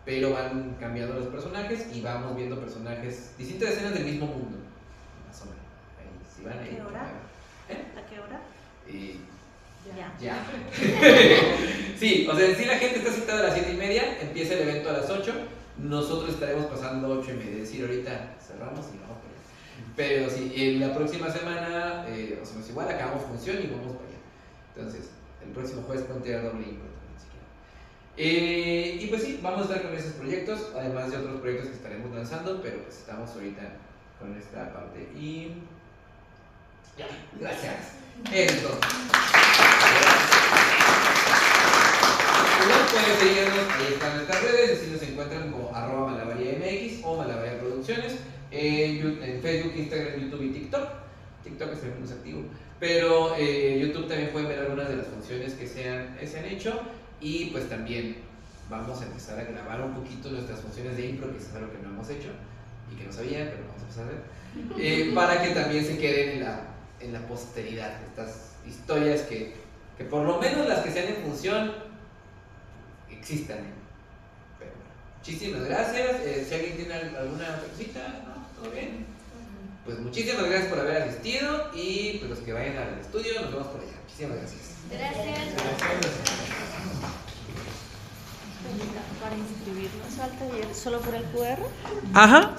B: pero van cambiando los personajes y vamos viendo personajes, distintas escenas del mismo mundo, más o menos. Ahí, si van
I: ¿A qué hora? ¿A qué hora?
B: Ya. Sí, o sea, si la gente está citada a las 7:30, empieza el evento a las 8. Nosotros estaremos pasando 8:30, es decir, ahorita cerramos y vamos para allá. Pero sí, la próxima semana, o sea, igual acabamos función y vamos para allá. Entonces, el próximo jueves ponte a doble impro también, si quieren. Y pues sí, vamos a estar con esos proyectos, además de otros proyectos que estaremos lanzando, pero pues estamos ahorita con esta parte. Y ya, gracias. Eso es todo. Pueden seguirnos, ahí están nuestras redes, así nos encuentran como @MalabariaMX o Malabaria Producciones, en Facebook, Instagram, YouTube y TikTok. TikTok es el menos activo, pero YouTube también pueden ver algunas de las funciones que se han hecho, y pues también vamos a empezar a grabar un poquito nuestras funciones de impro, que es algo que no hemos hecho y que no sabían, pero vamos a empezar a ver, para que también se queden en la posteridad estas historias que por lo menos las que sean en función existan. Pero muchísimas gracias. Si alguien tiene alguna cosita, ¿no? ¿Todo bien? Pues muchísimas gracias por haber asistido y pues los que vayan al estudio nos vemos por allá. Muchísimas gracias.
A: Gracias.
I: Para inscribirnos al taller, ¿solo por el QR?
B: Ajá.